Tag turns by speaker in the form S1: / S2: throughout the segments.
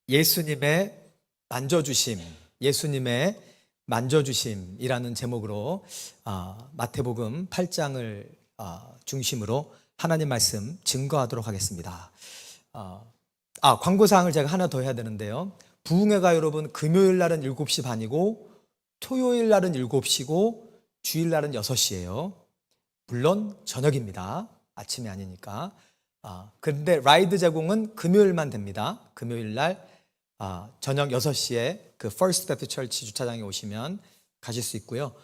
S1: 예수님의 만져주심, 예수님의 만져주심이라는 제목으로 마태복음 8장을 중심으로 하나님 말씀 증거하도록 하겠습니다. 광고사항을 제가 하나 더 해야 되는데요. 부흥회가 여러분 금요일 날은 7시 반이고 토요일 날은 7시고 주일 날은 6시예요. 물론 저녁입니다. 아침이 아니니까. 그런데 라이드 제공은 금요일만 됩니다. 금요일 날 저녁 6시에 그 First Baptist Church 주차장에 오시면 가실 수 있고요.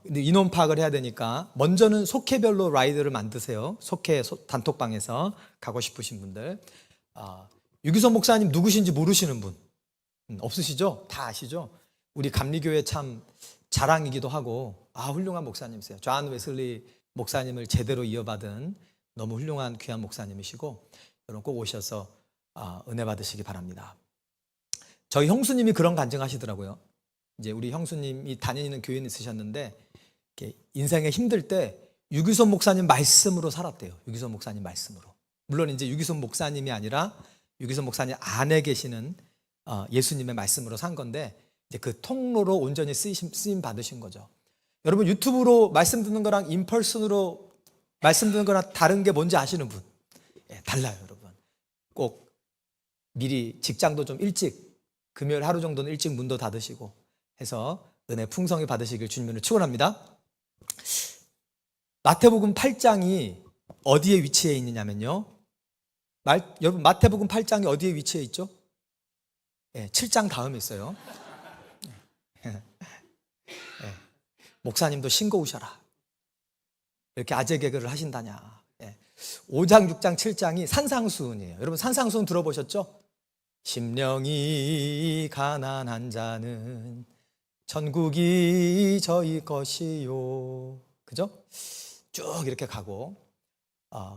S1: 근데 인원 파악을 해야 되니까 먼저는 속회별로 라이드를 만드세요. 속회 단톡방에서 가고 싶으신 분들. 유기선 목사님 누구신지 모르시는 분 없으시죠? 다 아시죠? 우리 감리교회 참 자랑이기도 하고 훌륭한 목사님이세요. 존 웨슬리 목사님을 제대로 이어받은 너무 훌륭한 귀한 목사님이시고 여러분 꼭 오셔서 은혜 받으시기 바랍니다. 저희 형수님이 그런 간증하시더라고요. 이제 우리 형수님이 다니는 교회는 있으셨는데 인생에 힘들 때 유기선 목사님 말씀으로 살았대요. 유기선 목사님 말씀으로. 물론 이제 유기선 목사님이 아니라 유기선 목사님 안에 계시는 예수님의 말씀으로 산 건데 이제 그 통로로 온전히 쓰임 받으신 거죠. 여러분 유튜브로 말씀 듣는 거랑 인펄슨으로 말씀 듣는 거랑 다른 게 뭔지 아시는 분? 달라요, 여러분. 꼭 미리 직장도 좀 일찍 금요일 하루 정도는 일찍 문도 닫으시고 해서 은혜 풍성히 받으시길 주님으로 축원합니다. 마태복음 8장이 어디에 위치해 있느냐면요. 여러분 마태복음 8장이 어디에 위치해 있죠? 7장 다음에 있어요. 목사님도 싱거우셔라. 이렇게 아재 개그를 하신다냐. 5장, 6장, 7장이 산상수훈이에요. 여러분 산상수훈 들어보셨죠? 심령이 가난한 자는 천국이 저희 것이요. 그죠? 쭉 이렇게 가고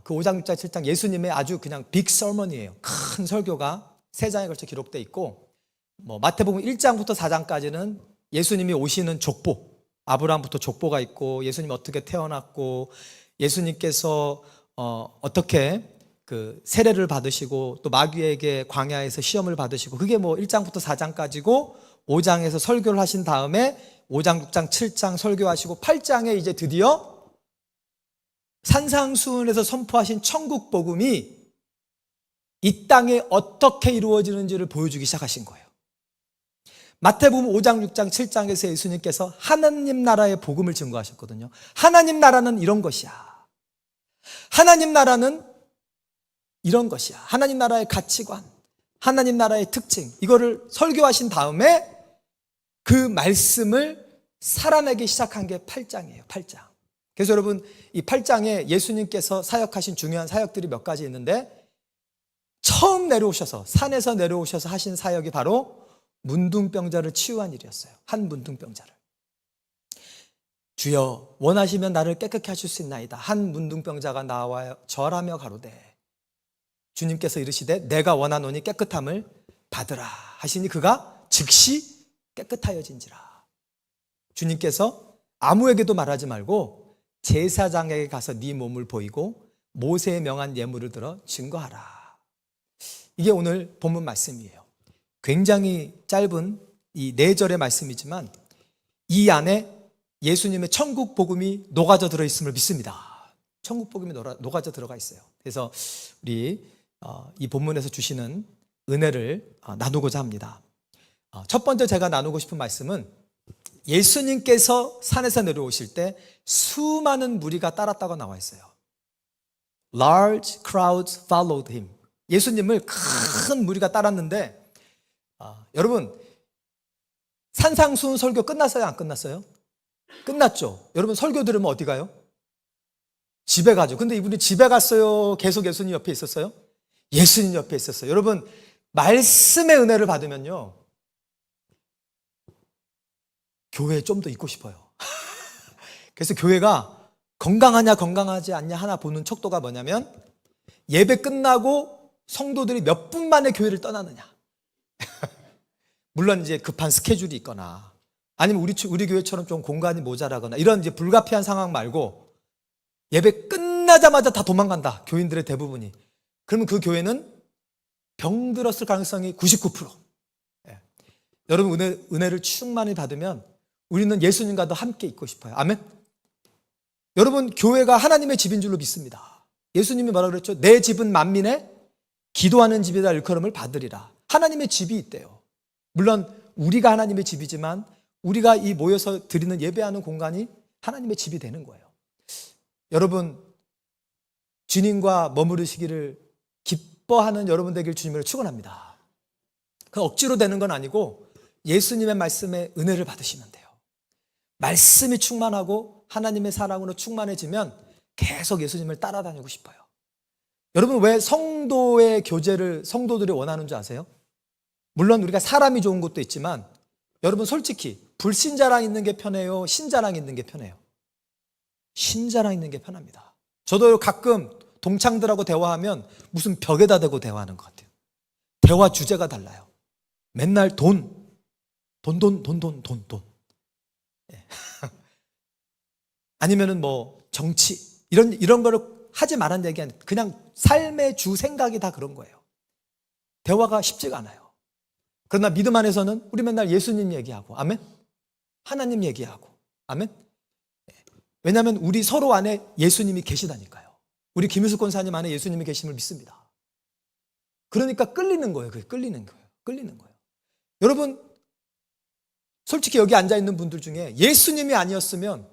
S1: 그 5장, 6장, 7장 예수님의 아주 그냥 빅 서먼이에요. 큰 설교가 3장에 걸쳐 기록되어 있고 마태복음 1장부터 4장까지는 예수님이 오시는 족보, 아브라함부터 족보가 있고 예수님 어떻게 태어났고 예수님께서 어떻게 그 세례를 받으시고 또 마귀에게 광야에서 시험을 받으시고 그게 1장부터 4장까지고 5장에서 설교를 하신 다음에 5장, 6장, 7장 설교하시고 8장에 이제 드디어 산상수훈에서 선포하신 천국 복음이 이 땅에 어떻게 이루어지는지를 보여주기 시작하신 거예요. 마태복음 5장, 6장, 7장에서 예수님께서 하나님 나라의 복음을 증거하셨거든요. 하나님 나라는 이런 것이야. 하나님 나라는 이런 것이야. 하나님 나라의 가치관, 하나님 나라의 특징, 이거를 설교하신 다음에 그 말씀을 살아내기 시작한 게 8장이에요. 8장. 그래서 여러분 이 8장에 예수님께서 사역하신 중요한 사역들이 몇 가지 있는데 처음 내려오셔서 산에서 내려오셔서 하신 사역이 바로 문둥병자를 치유한 일이었어요. 한 문둥병자를. 주여 원하시면 나를 깨끗게 하실 수 있나이다. 한 문둥병자가 나와 절하며 가로되 주님께서 이르시되 내가 원하노니 깨끗함을 받으라 하시니 그가 즉시 깨끗하여진지라. 주님께서 아무에게도 말하지 말고 제사장에게 가서 네 몸을 보이고 모세의 명한 예물을 들어 증거하라. 이게 오늘 본문 말씀이에요. 굉장히 짧은 이 4절의 말씀이지만 이 안에 예수님의 천국 복음이 녹아져 들어있음을 믿습니다. 천국 복음이 녹아져 들어가 있어요. 그래서 우리 이 본문에서 주시는 은혜를 나누고자 합니다. 첫 번째 제가 나누고 싶은 말씀은 예수님께서 산에서 내려오실 때 수많은 무리가 따랐다고 나와 있어요. Large crowds followed him. 예수님을 큰 무리가 따랐는데 여러분 산상수훈 설교 끝났어요? 안 끝났어요? 끝났죠. 여러분 설교 들으면 어디 가요? 집에 가죠. 근데 이분이 집에 갔어요? 계속 예수님 옆에 있었어요? 예수님 옆에 있었어요. 여러분 말씀의 은혜를 받으면요 교회에 좀 더 있고 싶어요. 그래서 교회가 건강하냐 건강하지 않냐 하나 보는 척도가 뭐냐면 예배 끝나고 성도들이 몇 분 만에 교회를 떠나느냐. 물론 이제 급한 스케줄이 있거나 아니면 우리 교회처럼 좀 공간이 모자라거나 이런 이제 불가피한 상황 말고 예배 끝나자마자 다 도망간다. 교인들의 대부분이. 그러면 그 교회는 병들었을 가능성이 99%. 예. 여러분 은혜를 충만히 받으면 우리는 예수님과도 함께 있고 싶어요. 아멘. 여러분 교회가 하나님의 집인 줄로 믿습니다. 예수님이 뭐라 그랬죠? 내 집은 만민의 기도하는 집이다 일컬음을 받으리라. 하나님의 집이 있대요. 물론 우리가 하나님의 집이지만 우리가 이 모여서 드리는 예배하는 공간이 하나님의 집이 되는 거예요. 여러분 주님과 머무르시기를 기뻐하는 여러분 되길 주님을 축원합니다. 그 억지로 되는 건 아니고 예수님의 말씀에 은혜를 받으시면 돼요. 말씀이 충만하고 하나님의 사랑으로 충만해지면 계속 예수님을 따라다니고 싶어요. 여러분 왜 성도의 교제를 성도들이 원하는 줄 아세요? 물론 우리가 사람이 좋은 것도 있지만 여러분 솔직히 불신자랑 있는 게 편해요? 신자랑 있는 게 편해요? 신자랑 있는 게 편합니다. 저도 가끔 동창들하고 대화하면 무슨 벽에다 대고 대화하는 것 같아요. 대화 주제가 달라요. 맨날 돈. 예. 아니면은 뭐 정치 이런 거를 하지 말란 얘기 아니에요. 그냥 삶의 주 생각이 다 그런 거예요. 대화가 쉽지가 않아요. 그러나 믿음 안에서는 우리 맨날 예수님 얘기하고 아멘. 하나님 얘기하고 아멘. 왜냐하면 우리 서로 안에 예수님이 계시다니까요. 우리 김유숙 권사님 안에 예수님이 계심을 믿습니다. 그러니까 끌리는 거예요. 그게 끌리는 거예요. 여러분 솔직히 여기 앉아있는 분들 중에 예수님이 아니었으면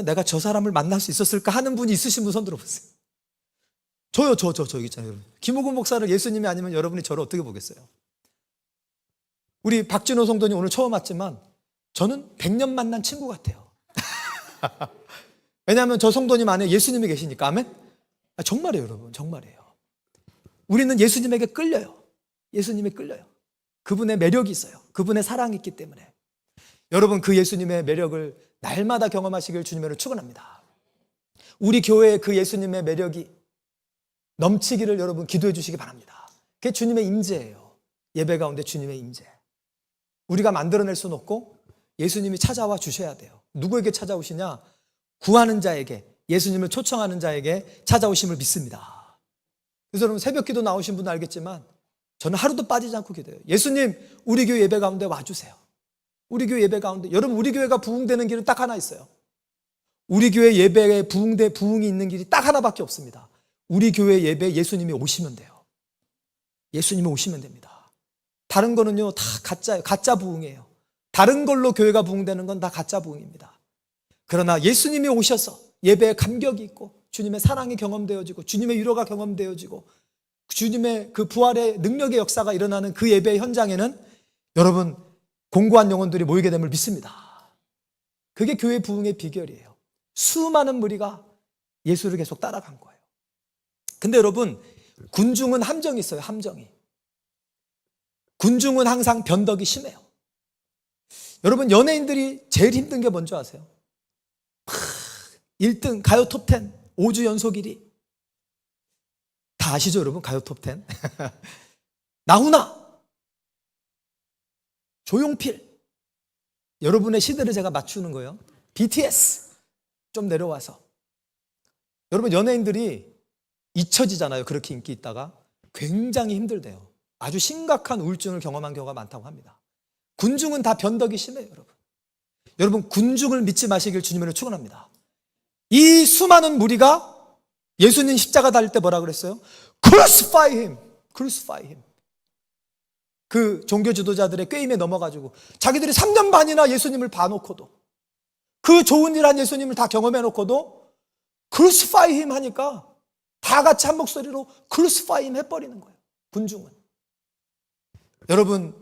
S1: 내가 저 사람을 만날 수 있었을까 하는 분이 있으신 분 손 들어보세요. 저요, 저 여기 있잖아요. 여러분. 김호근 목사를 예수님이 아니면 여러분이 저를 어떻게 보겠어요? 우리 박진호 성도님 오늘 처음 왔지만 저는 100년 만난 친구 같아요. 왜냐하면 저 성도님 안에 예수님이 계시니까. 아멘? 정말이에요, 여러분. 정말이에요. 우리는 예수님에게 끌려요. 예수님에 끌려요. 그분의 매력이 있어요. 그분의 사랑이 있기 때문에. 여러분 그 예수님의 매력을 날마다 경험하시길 주님으로 축원합니다. 우리 교회에 그 예수님의 매력이 넘치기를 여러분 기도해 주시기 바랍니다. 그게 주님의 임재예요. 예배 가운데 주님의 임재. 우리가 만들어낼 수는 없고 예수님이 찾아와 주셔야 돼요. 누구에게 찾아오시냐? 구하는 자에게, 예수님을 초청하는 자에게 찾아오심을 믿습니다. 그래서 여러분 새벽 기도 나오신 분은 알겠지만 저는 하루도 빠지지 않고 기도해요. 예수님 우리 교회 예배 가운데 와주세요. 우리 교회 예배 가운데. 여러분 우리 교회가 부흥되는 길은 딱 하나 있어요. 우리 교회 예배에 부흥이 있는 길이 딱 하나밖에 없습니다. 우리 교회 예배에 예수님이 오시면 돼요. 예수님이 오시면 됩니다. 다른 거는요 다 가짜예요. 가짜 부흥이에요. 다른 걸로 교회가 부흥되는 건 다 가짜 부흥입니다. 그러나 예수님이 오셔서 예배에 감격이 있고 주님의 사랑이 경험되어지고 주님의 위로가 경험되어지고 주님의 그 부활의 능력의 역사가 일어나는 그 예배의 현장에는 여러분 공고한 영혼들이 모이게 됨을 믿습니다. 그게 교회 부흥의 비결이에요. 수많은 무리가 예수를 계속 따라간 거예요. 근데 여러분 군중은 함정이 있어요. 함정이. 군중은 항상 변덕이 심해요. 여러분 연예인들이 제일 힘든 게 뭔지 아세요? 1등 가요 톱10 5주 연속 1위. 다 아시죠 여러분? 가요 톱10 나훈아, 조용필. 여러분의 시대를 제가 맞추는 거예요. BTS 좀 내려와서. 여러분 연예인들이 잊혀지잖아요. 그렇게 인기 있다가 굉장히 힘들대요. 아주 심각한 우울증을 경험한 경우가 많다고 합니다. 군중은 다 변덕이 심해요. 여러분 군중을 믿지 마시길 주님으로 축원합니다. 이 수많은 무리가 예수님 십자가 달릴 때 뭐라 그랬어요? Crucify him. Crucify him. 그 종교 지도자들의 꾀임에 넘어가지고 자기들이 3년 반이나 예수님을 봐놓고도 그 좋은 일 한 예수님을 다 경험해놓고도 Crucify him 하니까 다 같이 한 목소리로 Crucify him 해버리는 거예요. 군중은. 여러분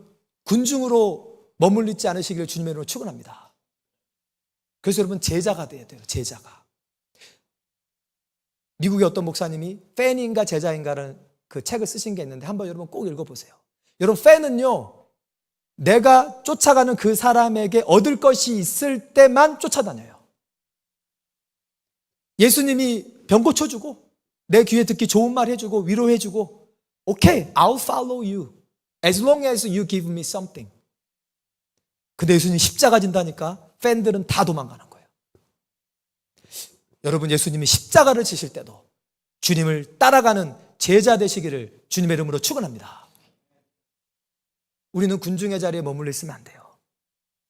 S1: 군중으로 머물리지 않으시기를 주님의 이름으로 축원합니다. 그래서 여러분 제자가 돼야 돼요. 제자가. 미국의 어떤 목사님이 팬인가 제자인가라는 그 책을 쓰신 게 있는데 한번 여러분 꼭 읽어보세요. 여러분 팬은요 내가 쫓아가는 그 사람에게 얻을 것이 있을 때만 쫓아다녀요. 예수님이 병 고쳐주고 내 귀에 듣기 좋은 말 해주고 위로해주고 Okay, I'll follow you as long as you give me something. 근데 예수님 십자가 진다니까 팬들은 다 도망가는 거예요. 여러분 예수님이 십자가를 지실 때도 주님을 따라가는 제자 되시기를 주님의 이름으로 축원합니다. 우리는 군중의 자리에 머물러 있으면 안 돼요.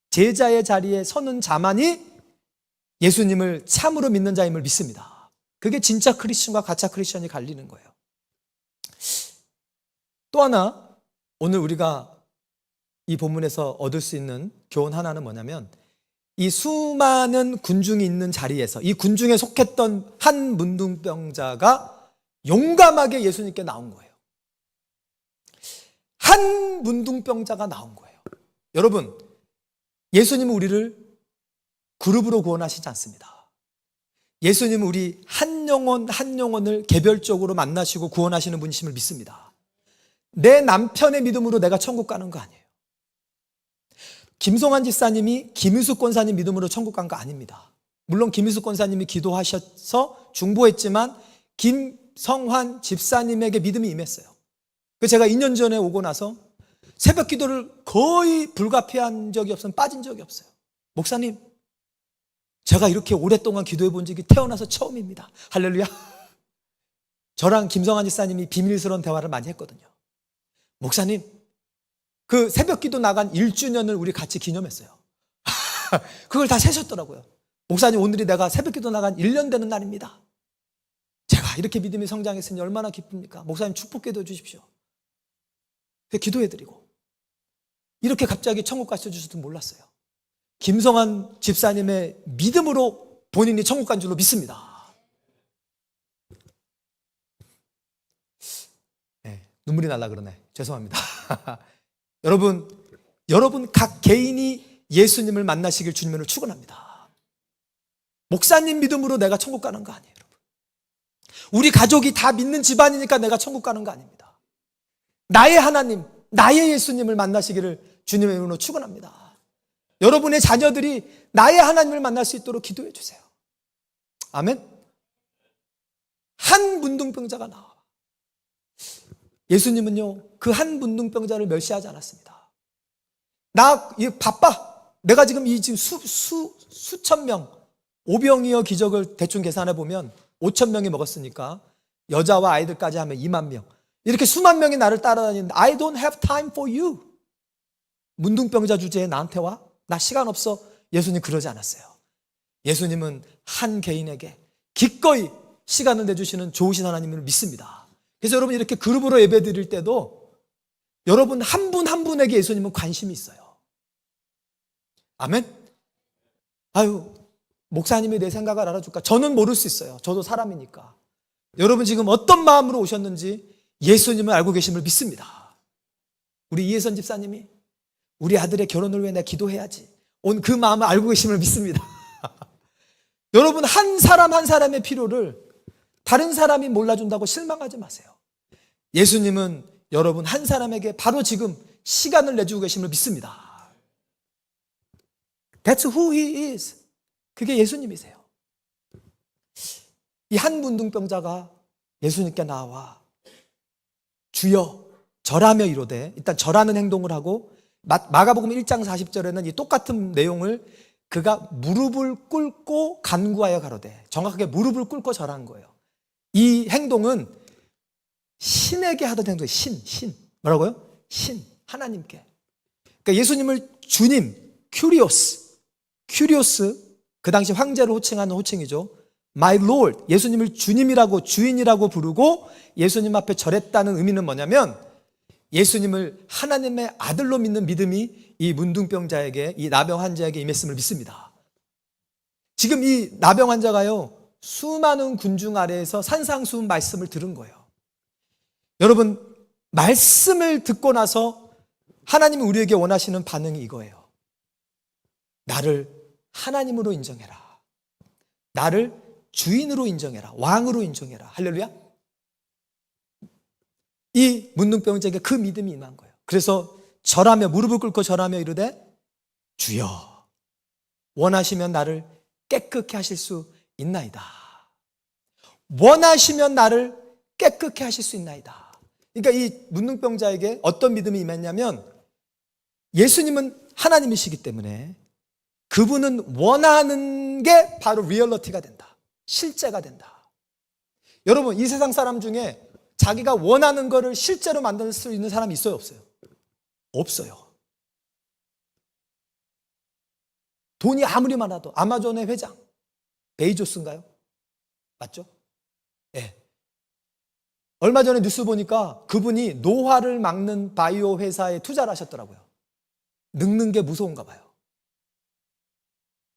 S1: 제자의 자리에 서는 자만이 예수님을 참으로 믿는 자임을 믿습니다. 그게 진짜 크리스천과 가짜 크리스천이 갈리는 거예요. 또 하나 오늘 우리가 이 본문에서 얻을 수 있는 교훈 하나는 뭐냐면, 이 수많은 군중이 있는 자리에서 이 군중에 속했던 한 문둥병자가 용감하게 예수님께 나온 거예요. 한 문둥병자가 나온 거예요. 여러분, 예수님은 우리를 그룹으로 구원하시지 않습니다. 예수님은 우리 한 영혼 한 영혼을 개별적으로 만나시고 구원하시는 분이심을 믿습니다. 내 남편의 믿음으로 내가 천국 가는 거 아니에요. 김성환 집사님이 김유숙 권사님 믿음으로 천국 간 거 아닙니다. 물론 김유숙 권사님이 기도하셔서 중보했지만 김성환 집사님에게 믿음이 임했어요. 제가 2년 전에 오고 나서 새벽 기도를 거의 불가피한 적이 없어요. 빠진 적이 없어요. 목사님, 제가 이렇게 오랫동안 기도해 본 적이 태어나서 처음입니다. 할렐루야. 저랑 김성환 집사님이 비밀스러운 대화를 많이 했거든요. 목사님, 그 새벽 기도 나간 1주년을 우리 같이 기념했어요. 그걸 다 세셨더라고요. 목사님, 오늘이 내가 새벽 기도 나간 1년 되는 날입니다. 제가 이렇게 믿음이 성장했으니 얼마나 기쁩니까? 목사님 축복 기도해 주십시오. 기도해드리고 이렇게 갑자기 천국 가셔줄 줄 몰랐어요. 김성환 집사님의 믿음으로 본인이 천국 간 줄로 믿습니다. 네, 눈물이 날라 그러네. 죄송합니다. 여러분 각 개인이 예수님을 만나시길 주님을 축원합니다. 목사님 믿음으로 내가 천국 가는 거 아니에요, 여러분. 우리 가족이 다 믿는 집안이니까 내가 천국 가는 거 아닙니다. 나의 하나님, 나의 예수님을 만나시기를 주님의 이름으로 축원합니다. 여러분의 자녀들이 나의 하나님을 만날 수 있도록 기도해 주세요. 아멘. 한 문둥병자가 나와. 예수님은요, 그 한 문둥병자를 멸시하지 않았습니다. 나 바빠. 내가 지금 수천 명, 오병이어 기적을 대충 계산해 보면 5천 명이 먹었으니까 여자와 아이들까지 하면 2만 명. 이렇게 수만 명이 나를 따라다니는데 I don't have time for you. 문둥병자 주제에 나한테 와? 나 시간 없어. 예수님 그러지 않았어요. 예수님은 한 개인에게 기꺼이 시간을 내주시는 좋으신 하나님을 믿습니다. 그래서 여러분 이렇게 그룹으로 예배 드릴 때도 여러분 한 분 한 분에게 예수님은 관심이 있어요. 아멘? 아유, 목사님이 내 생각을 알아줄까? 저는 모를 수 있어요. 저도 사람이니까. 여러분 지금 어떤 마음으로 오셨는지 예수님을 알고 계심을 믿습니다. 우리 이혜선 집사님이 우리 아들의 결혼을 위해 내가 기도해야지 온 그 마음을 알고 계심을 믿습니다. 여러분 한 사람 한 사람의 필요를 다른 사람이 몰라준다고 실망하지 마세요. 예수님은 여러분 한 사람에게 바로 지금 시간을 내주고 계심을 믿습니다. That's who he is. 그게 예수님이세요. 이 한 문둥병자가 예수님께 나와 주여 절하며 이르되, 일단 절하는 행동을 하고 마가복음 1장 40절에는 이 똑같은 내용을 그가 무릎을 꿇고 간구하여 가로되, 정확하게 무릎을 꿇고 절한 거예요. 이 행동은 신에게 하던 행동이에요. 신. 뭐라고요? 신, 하나님께. 그러니까 예수님을 주님, 큐리오스, 그 당시 황제로 호칭하는 호칭이죠. My Lord, 예수님을 주님이라고 주인이라고 부르고 예수님 앞에 절했다는 의미는 뭐냐면 예수님을 하나님의 아들로 믿는 믿음이 이 문둥병자에게, 이 나병 환자에게 임했음을 믿습니다. 지금 이 나병 환자가요, 수많은 군중 아래에서 산상수훈 말씀을 들은 거예요. 여러분, 말씀을 듣고 나서 하나님이 우리에게 원하시는 반응이 이거예요. 나를 하나님으로 인정해라. 나를 주인으로 인정해라. 왕으로 인정해라. 할렐루야. 이 문둥병자에게 그 믿음이 임한 거예요. 그래서 절하며, 무릎을 꿇고 절하며 이르되 주여 원하시면 나를 깨끗게 하실 수 있나이다. 원하시면 나를 깨끗게 하실 수 있나이다. 그러니까 이 문둥병자에게 어떤 믿음이 임했냐면 예수님은 하나님이시기 때문에 그분은 원하는 게 바로 리얼리티가 된다. 실제가 된다. 여러분, 이 세상 사람 중에 자기가 원하는 거를 실제로 만들 수 있는 사람이 있어요, 없어요? 없어요. 돈이 아무리 많아도 아마존의 회장 베이조스인가요? 맞죠? 예. 얼마 전에 뉴스 보니까 그분이 노화를 막는 바이오 회사에 투자를 하셨더라고요. 늙는 게 무서운가 봐요.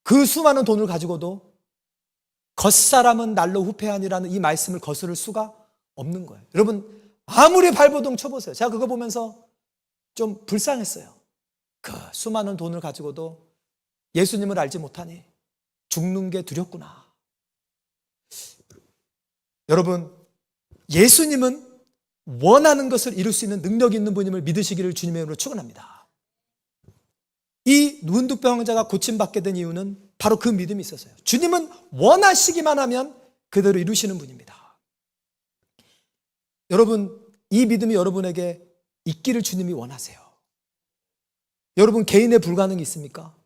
S1: 그 수많은 돈을 가지고도 겉사람은 날로 후패하니라는 이 말씀을 거스를 수가 없는 거예요. 여러분, 아무리 발버둥 쳐보세요. 제가 그거 보면서 좀 불쌍했어요. 그 수많은 돈을 가지고도 예수님을 알지 못하니 죽는 게 두렵구나. 여러분, 예수님은 원하는 것을 이룰 수 있는 능력이 있는 분임을 믿으시기를 주님의 이름으로 축원합니다. 이 문둥병 환자가 고침받게 된 이유는 바로 그 믿음이 있었어요. 주님은 원하시기만 하면 그대로 이루시는 분입니다. 여러분, 이 믿음이 여러분에게 있기를 주님이 원하세요. 여러분, 개인의 불가능이 있습니까?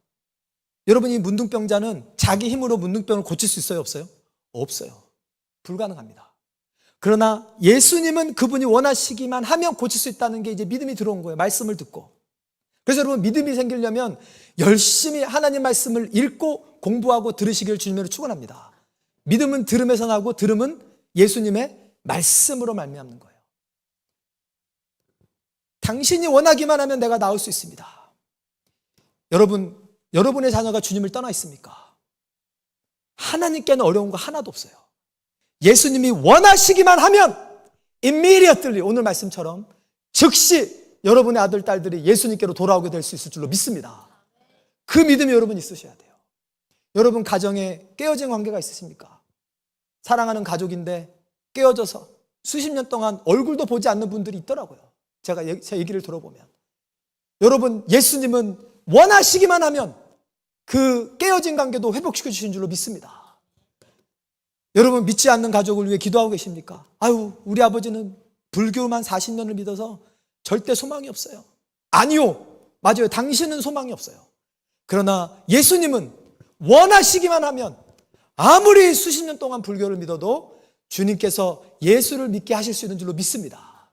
S1: 여러분, 이 문둥병자는 자기 힘으로 문둥병을 고칠 수 있어요, 없어요? 없어요. 불가능합니다. 그러나 예수님은 그분이 원하시기만 하면 고칠 수 있다는 게 이제 믿음이 들어온 거예요. 말씀을 듣고. 그래서 여러분, 믿음이 생기려면 열심히 하나님 말씀을 읽고 공부하고 들으시기를 주님으로 축원합니다. 믿음은 들음에서 나고 들음은 예수님의 말씀으로 말미암는 거예요. 당신이 원하기만 하면 내가 나올 수 있습니다. 여러분, 여러분의 자녀가 주님을 떠나 있습니까? 하나님께는 어려운 거 하나도 없어요. 예수님이 원하시기만 하면 immediately 오늘 말씀처럼 즉시 여러분의 아들, 딸들이 예수님께로 돌아오게 될 수 있을 줄로 믿습니다. 그 믿음이 여러분 있으셔야 돼요. 여러분 가정에 깨어진 관계가 있으십니까? 사랑하는 가족인데 깨어져서 수십 년 동안 얼굴도 보지 않는 분들이 있더라고요. 제 얘기를 들어보면. 여러분, 예수님은 원하시기만 하면 그 깨어진 관계도 회복시켜 주신 줄로 믿습니다. 여러분, 믿지 않는 가족을 위해 기도하고 계십니까? 아유, 우리 아버지는 불교만 40년을 믿어서 절대 소망이 없어요. 아니요, 맞아요. 당신은 소망이 없어요. 그러나 예수님은 원하시기만 하면 아무리 수십 년 동안 불교를 믿어도 주님께서 예수를 믿게 하실 수 있는 줄로 믿습니다.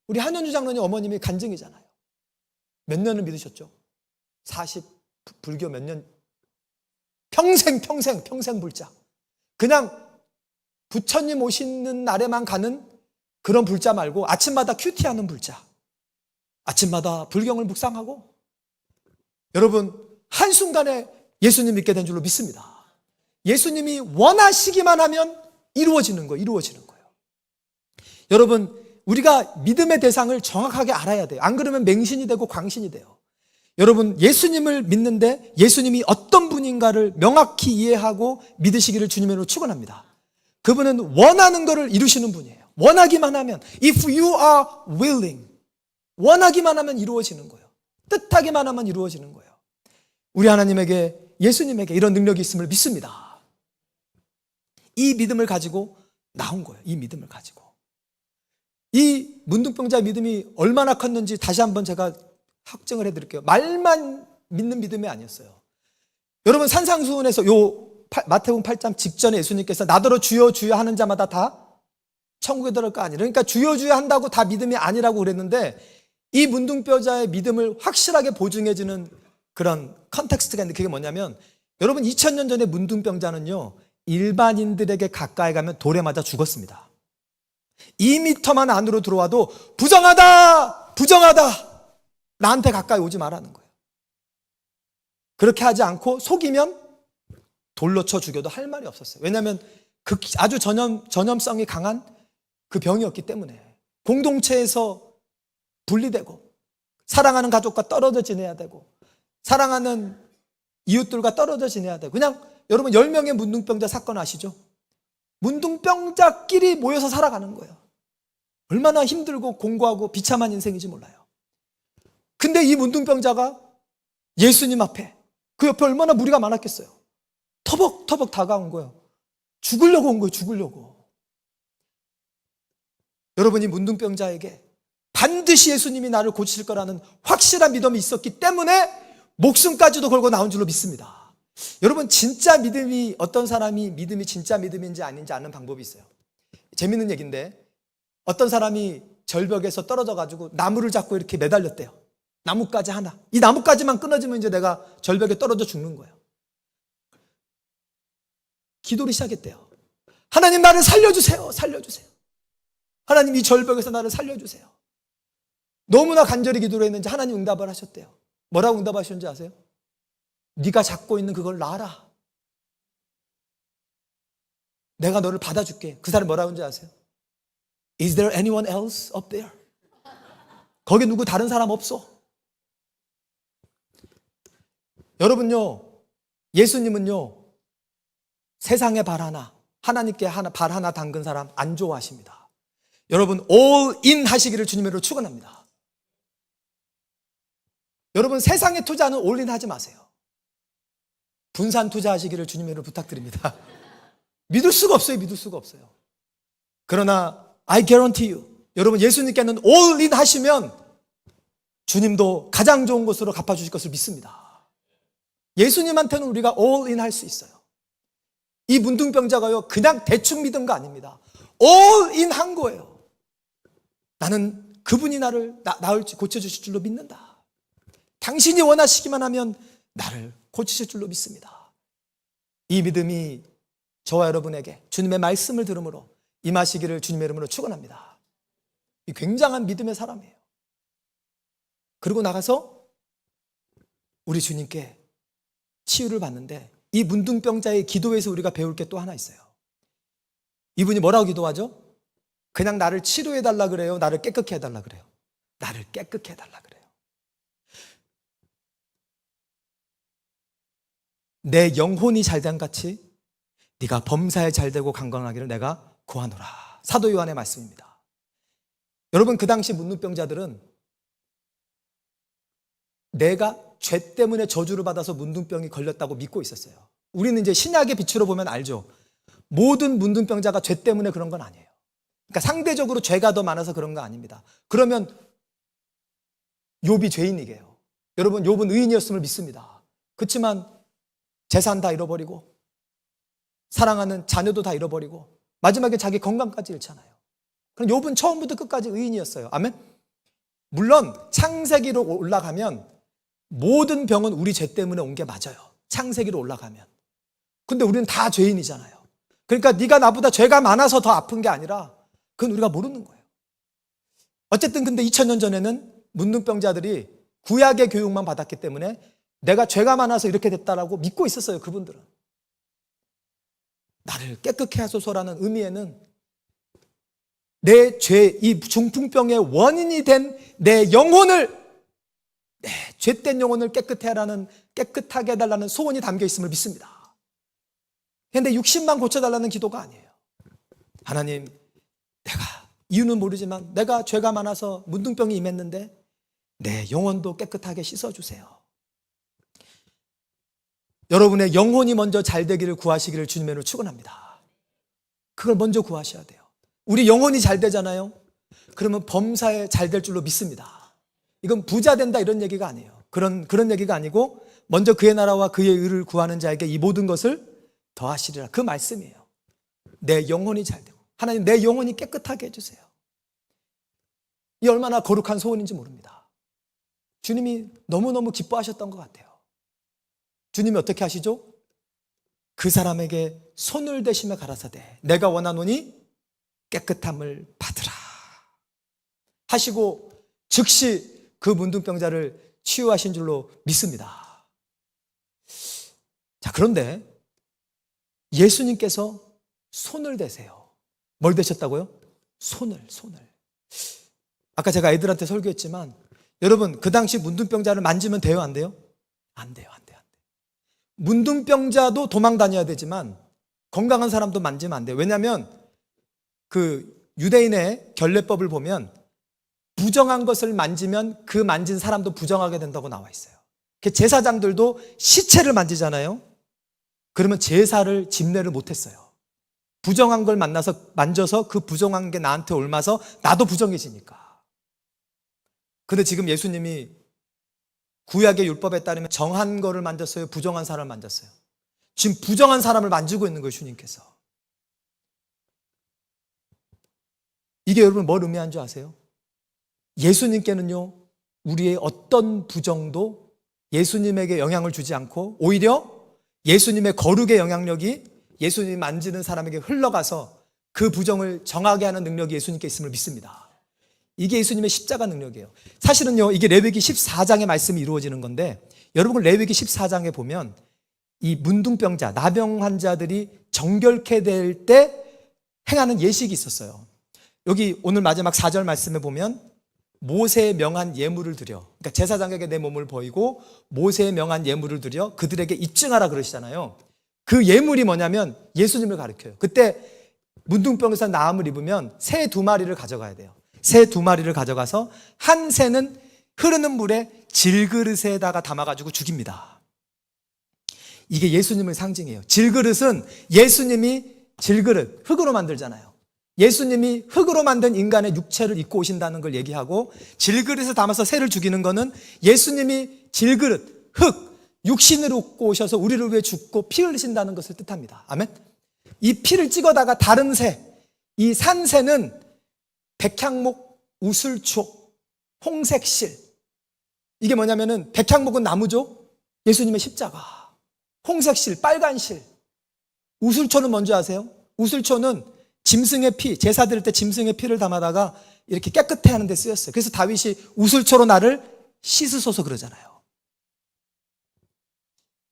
S1: 우리 한현주 장로님 어머님이 간증이잖아요. 몇 년을 믿으셨죠? 40, 불교 몇 년? 평생 불자. 그냥 부처님 오시는 날에만 가는 그런 불자 말고 아침마다 큐티하는 불자. 아침마다 불경을 묵상하고 여러분, 한순간에 예수님 믿게 된 줄로 믿습니다. 예수님이 원하시기만 하면 이루어지는 거예요. 여러분, 우리가 믿음의 대상을 정확하게 알아야 돼요. 안 그러면 맹신이 되고 광신이 돼요. 여러분, 예수님을 믿는데 예수님이 어떤 분인가를 명확히 이해하고 믿으시기를 주님으로 축원합니다. 그분은 원하는 것을 이루시는 분이에요. 원하기만 하면, if you are willing, 원하기만 하면 이루어지는 거예요. 뜻하기만 하면 이루어지는 거예요. 우리 하나님에게, 예수님에게 이런 능력이 있음을 믿습니다. 이 믿음을 가지고 나온 거예요. 이 믿음을 가지고. 이 문둥병자의 믿음이 얼마나 컸는지 다시 한번 제가 확증을 해드릴게요. 말만 믿는 믿음이 아니었어요. 여러분, 산상수훈에서 마태복음 8장 직전에 예수님께서 나더러 주여 주여 하는 자마다 다 천국에 들어갈 거 아니에요. 그러니까 주여 주여 한다고 다 믿음이 아니라고 그랬는데 이 문둥병자의 믿음을 확실하게 보증해주는 그런 컨텍스트가 있는데 그게 뭐냐면 여러분 2000년 전에 문둥병자는요 일반인들에게 가까이 가면 돌에 맞아 죽었습니다. 2m만 안으로 들어와도 부정하다 나한테 가까이 오지 말라는 거예요. 그렇게 하지 않고 속이면 돌로 쳐 죽여도 할 말이 없었어요. 왜냐하면 아주 전염성이 강한 그 병이었기 때문에 공동체에서 분리되고 사랑하는 가족과 떨어져 지내야 되고 사랑하는 이웃들과 떨어져 지내야 되고 그냥 여러분 10명의 문둥병자 사건 아시죠? 문둥병자끼리 모여서 살아가는 거예요. 얼마나 힘들고 공고하고 비참한 인생인지 몰라요. 근데 이 문둥병자가 예수님 앞에 그 옆에 얼마나 무리가 많았겠어요. 터벅터벅 다가온 거예요. 죽으려고 온 거예요. 죽으려고. 여러분 이 문둥병자에게 반드시 예수님이 나를 고치실 거라는 확실한 믿음이 있었기 때문에 목숨까지도 걸고 나온 줄로 믿습니다. 여러분 진짜 믿음이 어떤 사람이 믿음이 진짜 믿음인지 아닌지 아는 방법이 있어요. 재밌는 얘기인데 어떤 사람이 절벽에서 떨어져가지고 나무를 잡고 이렇게 매달렸대요. 나뭇가지 하나. 이 나뭇가지만 끊어지면 이제 내가 절벽에 떨어져 죽는 거예요. 기도를 시작했대요. 하나님, 나를 살려주세요. 살려주세요. 하나님, 이 절벽에서 나를 살려주세요. 너무나 간절히 기도를 했는지 하나님 응답을 하셨대요. 뭐라고 응답하셨는지 아세요? 네가 잡고 있는 그걸 놔라. 내가 너를 받아줄게. 그 사람이 뭐라고 했는지 아세요? Is there anyone else up there? 거기 누구 다른 사람 없어? 여러분요, 예수님은요, 세상에 발 하나, 하나님께 발 하나 담근 사람 안 좋아하십니다. 여러분, all in 하시기를 주님으로 축원합니다. 여러분, 세상에 투자는 all in 하지 마세요. 분산 투자하시기를 주님으로 부탁드립니다. 믿을 수가 없어요. 믿을 수가 없어요. 그러나 I guarantee you, 여러분, 예수님께는 all in 하시면 주님도 가장 좋은 것으로 갚아주실 것을 믿습니다. 예수님한테는 우리가 all in 할 수 있어요. 이 문둥병자가요, 그냥 대충 믿은 거 아닙니다. all in 한 거예요. 나는 그분이 나를 나을지 고쳐주실 줄로 믿는다. 당신이 원하시기만 하면 나를 고치실 줄로 믿습니다. 이 믿음이 저와 여러분에게 주님의 말씀을 들음으로 임하시기를 주님의 이름으로 축원합니다. 이 굉장한 믿음의 사람이에요. 그리고 나가서 우리 주님께 치유를 받는데, 이 문둥병자의 기도에서 우리가 배울 게 또 하나 있어요. 이분이 뭐라고 기도하죠? 그냥 나를 치료해달라 그래요? 나를 깨끗게 해달라 그래요? 나를 깨끗게 해달라 그래요. 내 영혼이 잘된 같이 네가 범사에 잘되고 강건하기를 내가 구하노라. 사도 요한의 말씀입니다. 여러분, 그 당시 문둥병자들은 내가 죄 때문에 저주를 받아서 문둥병이 걸렸다고 믿고 있었어요. 우리는 이제 신약의 빛으로 보면 알죠. 모든 문둥병자가 죄 때문에 그런 건 아니에요. 그러니까 상대적으로 죄가 더 많아서 그런 거 아닙니다. 그러면 욥이 죄인이게요. 여러분, 욥은 의인이었음을 믿습니다. 그렇지만 재산 다 잃어버리고 사랑하는 자녀도 다 잃어버리고 마지막에 자기 건강까지 잃잖아요. 그럼 욥은 처음부터 끝까지 의인이었어요. 아멘? 물론 창세기로 올라가면 모든 병은 우리 죄 때문에 온 게 맞아요. 창세기로 올라가면. 근데 우리는 다 죄인이잖아요. 그러니까 네가 나보다 죄가 많아서 더 아픈 게 아니라 그건 우리가 모르는 거예요. 어쨌든 근데 2000년 전에는 문둥병자들이 구약의 교육만 받았기 때문에 내가 죄가 많아서 이렇게 됐다라고 믿고 있었어요. 그분들은. 나를 깨끗게 하소서라는 의미에는 내 죄, 이 중풍병의 원인이 된 내 영혼을, 내 죄된 영혼을 깨끗하게 해달라는 소원이 담겨 있음을 믿습니다. 그런데 60만 고쳐달라는 기도가 아니에요. 하나님, 내가 이유는 모르지만 내가 죄가 많아서 문둥병이 임했는데 내 영혼도 깨끗하게 씻어주세요. 여러분의 영혼이 먼저 잘 되기를 구하시기를 주님으로 축원합니다. 그걸 먼저 구하셔야 돼요. 우리 영혼이 잘 되잖아요. 그러면 범사에 잘 될 줄로 믿습니다. 이건 부자 된다 이런 얘기가 아니에요. 그런 얘기가 아니고 먼저 그의 나라와 그의 의를 구하는 자에게 이 모든 것을 더하시리라. 그 말씀이에요. 내 영혼이 잘 되고, 하나님 내 영혼이 깨끗하게 해주세요. 이 얼마나 거룩한 소원인지 모릅니다. 주님이 너무너무 기뻐하셨던 것 같아요. 주님이 어떻게 하시죠? 그 사람에게 손을 대시며 가라사대 내가 원하노니 깨끗함을 받으라 하시고 즉시 그 문둥병자를 치유하신 줄로 믿습니다. 자, 그런데 예수님께서 손을 대세요. 뭘 대셨다고요? 손을. 아까 제가 애들한테 설교했지만 여러분, 그 당시 문둥병자를 만지면 돼요? 안 돼요? 안 돼요. 문둥병자도 도망 다녀야 되지만 건강한 사람도 만지면 안 돼요. 왜냐하면 그 유대인의 결례법을 보면 부정한 것을 만지면 그 만진 사람도 부정하게 된다고 나와 있어요. 제사장들도 시체를 만지잖아요. 그러면 제사를 집례를 못했어요. 부정한 걸 만져서 그 부정한 게 나한테 옮아서 나도 부정해지니까. 근데 지금 예수님이 구약의 율법에 따르면 정한 거를 만졌어요? 부정한 사람을 만졌어요? 지금 부정한 사람을 만지고 있는 거예요, 주님께서. 이게 여러분 뭘 의미하는 줄 아세요? 예수님께는요, 우리의 어떤 부정도 예수님에게 영향을 주지 않고 오히려 예수님의 거룩의 영향력이 예수님이 만지는 사람에게 흘러가서 그 부정을 정하게 하는 능력이 예수님께 있음을 믿습니다. 이게 예수님의 십자가 능력이에요. 사실은요, 이게 레위기 14장의 말씀이 이루어지는 건데, 여러분 레위기 14장에 보면 이 문둥병자, 나병 환자들이 정결케 될 때 행하는 예식이 있었어요. 여기 오늘 마지막 4절 말씀에 보면 모세의 명한 예물을 드려, 그러니까 제사장에게 내 몸을 보이고 모세의 명한 예물을 드려 그들에게 입증하라 그러시잖아요. 그 예물이 뭐냐면 예수님을 가리켜요. 그때 문둥병에서 나음을 입으면 새 2마리를 가져가야 돼요. 새 2마리를 가져가서 한 새는 흐르는 물에 질그릇에다가 담아가지고 죽입니다. 이게 예수님을 상징해요. 질그릇은 예수님이 질그릇, 흙으로 만들잖아요. 예수님이 흙으로 만든 인간의 육체를 입고 오신다는 걸 얘기하고, 질그릇에 담아서 새를 죽이는 거는 예수님이 질그릇, 흙, 육신을 입고 오셔서 우리를 위해 죽고 피 흘리신다는 것을 뜻합니다. 아멘? 이 피를 찍어다가 다른 새, 이 산새는 백향목, 우슬초, 홍색실. 이게 뭐냐면은 백향목은 나무죠? 예수님의 십자가. 홍색실, 빨간실. 우슬초는 뭔지 아세요? 우슬초는 짐승의 피, 제사 드릴 때 짐승의 피를 담아다가 이렇게 깨끗해 하는 데 쓰였어요. 그래서 다윗이 우슬초로 나를 씻으소서 그러잖아요.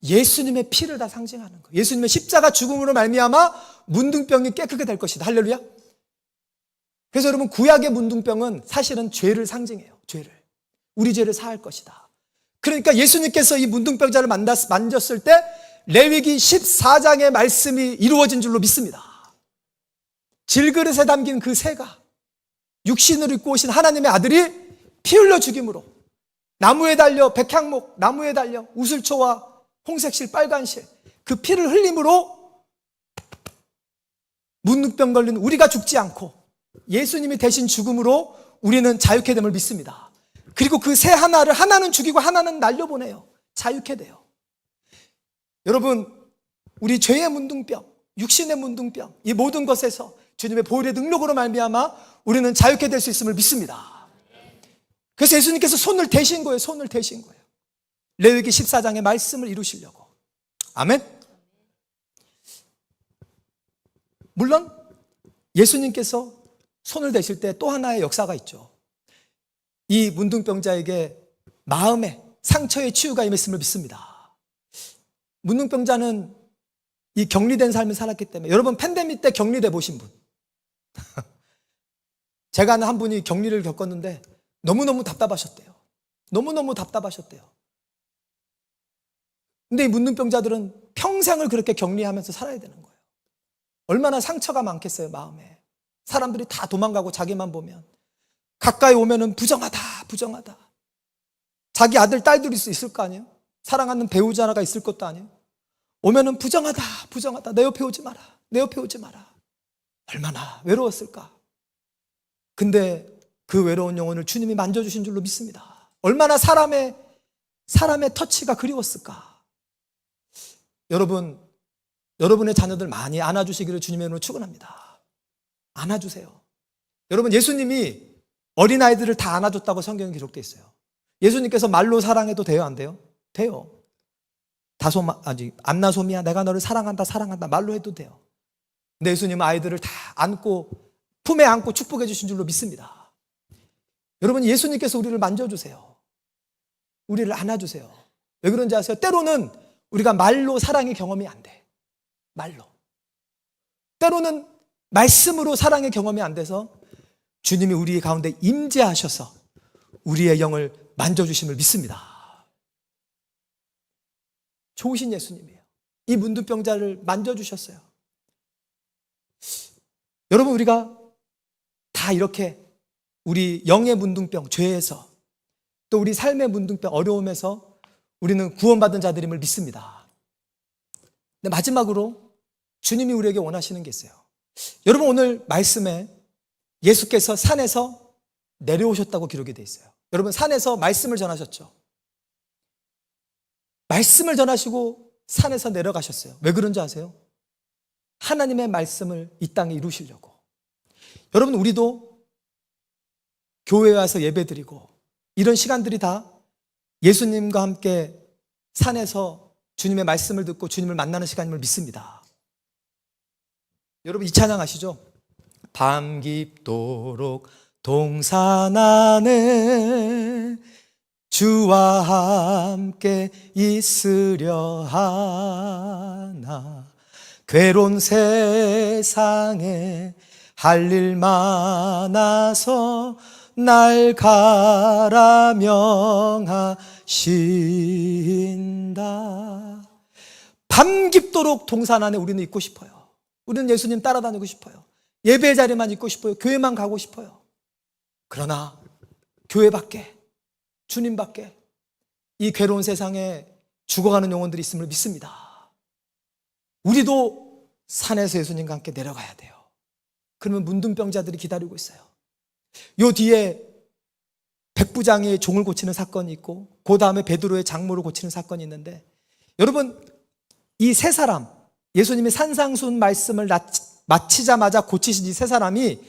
S1: 예수님의 피를 다 상징하는 거예요. 예수님의 십자가 죽음으로 말미암아 문둥병이 깨끗게 될 것이다. 할렐루야. 그래서 여러분 구약의 문둥병은 사실은 죄를 상징해요. 죄를. 우리 죄를 사할 것이다. 그러니까 예수님께서 이 문둥병자를 만졌을 때 레위기 14장의 말씀이 이루어진 줄로 믿습니다. 질그릇에 담긴 그 새가 육신을 입고 오신 하나님의 아들이 피 흘려 죽임으로 나무에 달려 백향목, 나무에 달려 우슬초와 홍색실, 빨간실 그 피를 흘림으로 문둥병 걸린 우리가 죽지 않고 예수님이 대신 죽음으로 우리는 자유케 됨을 믿습니다. 그리고 그 새 하나를 하나는 죽이고 하나는 날려보내요. 자유케 돼요. 여러분, 우리 죄의 문둥병, 육신의 문둥병, 이 모든 것에서 주님의 보혈의 능력으로 말미암아 우리는 자유케 될 수 있음을 믿습니다. 그래서 예수님께서 손을 대신 거예요. 손을 대신 거예요. 레위기 14장의 말씀을 이루시려고. 아멘. 물론 예수님께서 손을 대실 때 또 하나의 역사가 있죠. 이 문둥병자에게 마음의 상처의 치유가 임했음을 믿습니다. 문둥병자는 이 격리된 삶을 살았기 때문에, 여러분 팬데믹 때 격리돼 보신 분, 제가 아는 한 분이 격리를 겪었는데 너무너무 답답하셨대요. 너무너무 답답하셨대요. 근데 이 문둥병자들은 평생을 그렇게 격리하면서 살아야 되는 거예요. 얼마나 상처가 많겠어요, 마음에. 사람들이 다 도망가고 자기만 보면, 가까이 오면은 부정하다, 부정하다. 자기 아들, 딸들이 있을 거 아니에요? 사랑하는 배우자가 있을 것도 아니에요? 오면은 부정하다, 부정하다. 내 옆에 오지 마라, 내 옆에 오지 마라. 얼마나 외로웠을까? 근데 그 외로운 영혼을 주님이 만져주신 줄로 믿습니다. 얼마나 사람의 터치가 그리웠을까? 여러분, 여러분의 자녀들 많이 안아주시기를 주님의 이름으로 축원합니다. 안아주세요. 여러분, 예수님이 어린아이들을 다 안아줬다고 성경에 기록되어 있어요. 예수님께서 말로 사랑해도 돼요, 안 돼요? 돼요. 안나소미야, 내가 너를 사랑한다, 사랑한다. 말로 해도 돼요. 근데 예수님은 아이들을 다 안고, 품에 안고 축복해 주신 줄로 믿습니다. 여러분, 예수님께서 우리를 만져주세요. 우리를 안아주세요. 왜 그런지 아세요? 때로는 우리가 말로 사랑의 경험이 안 돼. 말로. 때로는 말씀으로 사랑의 경험이 안 돼서 주님이 우리 가운데 임재하셔서 우리의 영을 만져주심을 믿습니다. 좋으신 예수님이에요. 이 문둥병자를 만져주셨어요. 여러분, 우리가 다 이렇게 우리 영의 문둥병, 죄에서, 또 우리 삶의 문둥병, 어려움에서 우리는 구원받은 자들임을 믿습니다. 근데 마지막으로 주님이 우리에게 원하시는 게 있어요. 여러분, 오늘 말씀에 예수께서 산에서 내려오셨다고 기록이 되어 있어요. 여러분, 산에서 말씀을 전하셨죠. 말씀을 전하시고 산에서 내려가셨어요. 왜 그런지 아세요? 하나님의 말씀을 이 땅에 이루시려고. 여러분, 우리도 교회에 와서 예배드리고 이런 시간들이 다 예수님과 함께 산에서 주님의 말씀을 듣고 주님을 만나는 시간임을 믿습니다. 여러분 이 찬양 아시죠? 밤 깊도록 동산 안에 주와 함께 있으려 하나 괴로운 세상에 할 일 많아서 날 가라 명하신다. 밤 깊도록 동산 안에 우리는 있고 싶어요. 우리는 예수님 따라다니고 싶어요. 예배 자리만 있고 싶어요. 교회만 가고 싶어요. 그러나 교회 밖에, 주님 밖에 이 괴로운 세상에 죽어가는 영혼들이 있음을 믿습니다. 우리도 산에서 예수님과 함께 내려가야 돼요. 그러면 문둥병자들이 기다리고 있어요. 요 뒤에 백부장이 종을 고치는 사건이 있고 그 다음에 베드로의 장모를 고치는 사건이 있는데, 여러분 이 세 사람, 예수님이 산상수훈 말씀을 마치자마자 고치신 이 세 사람이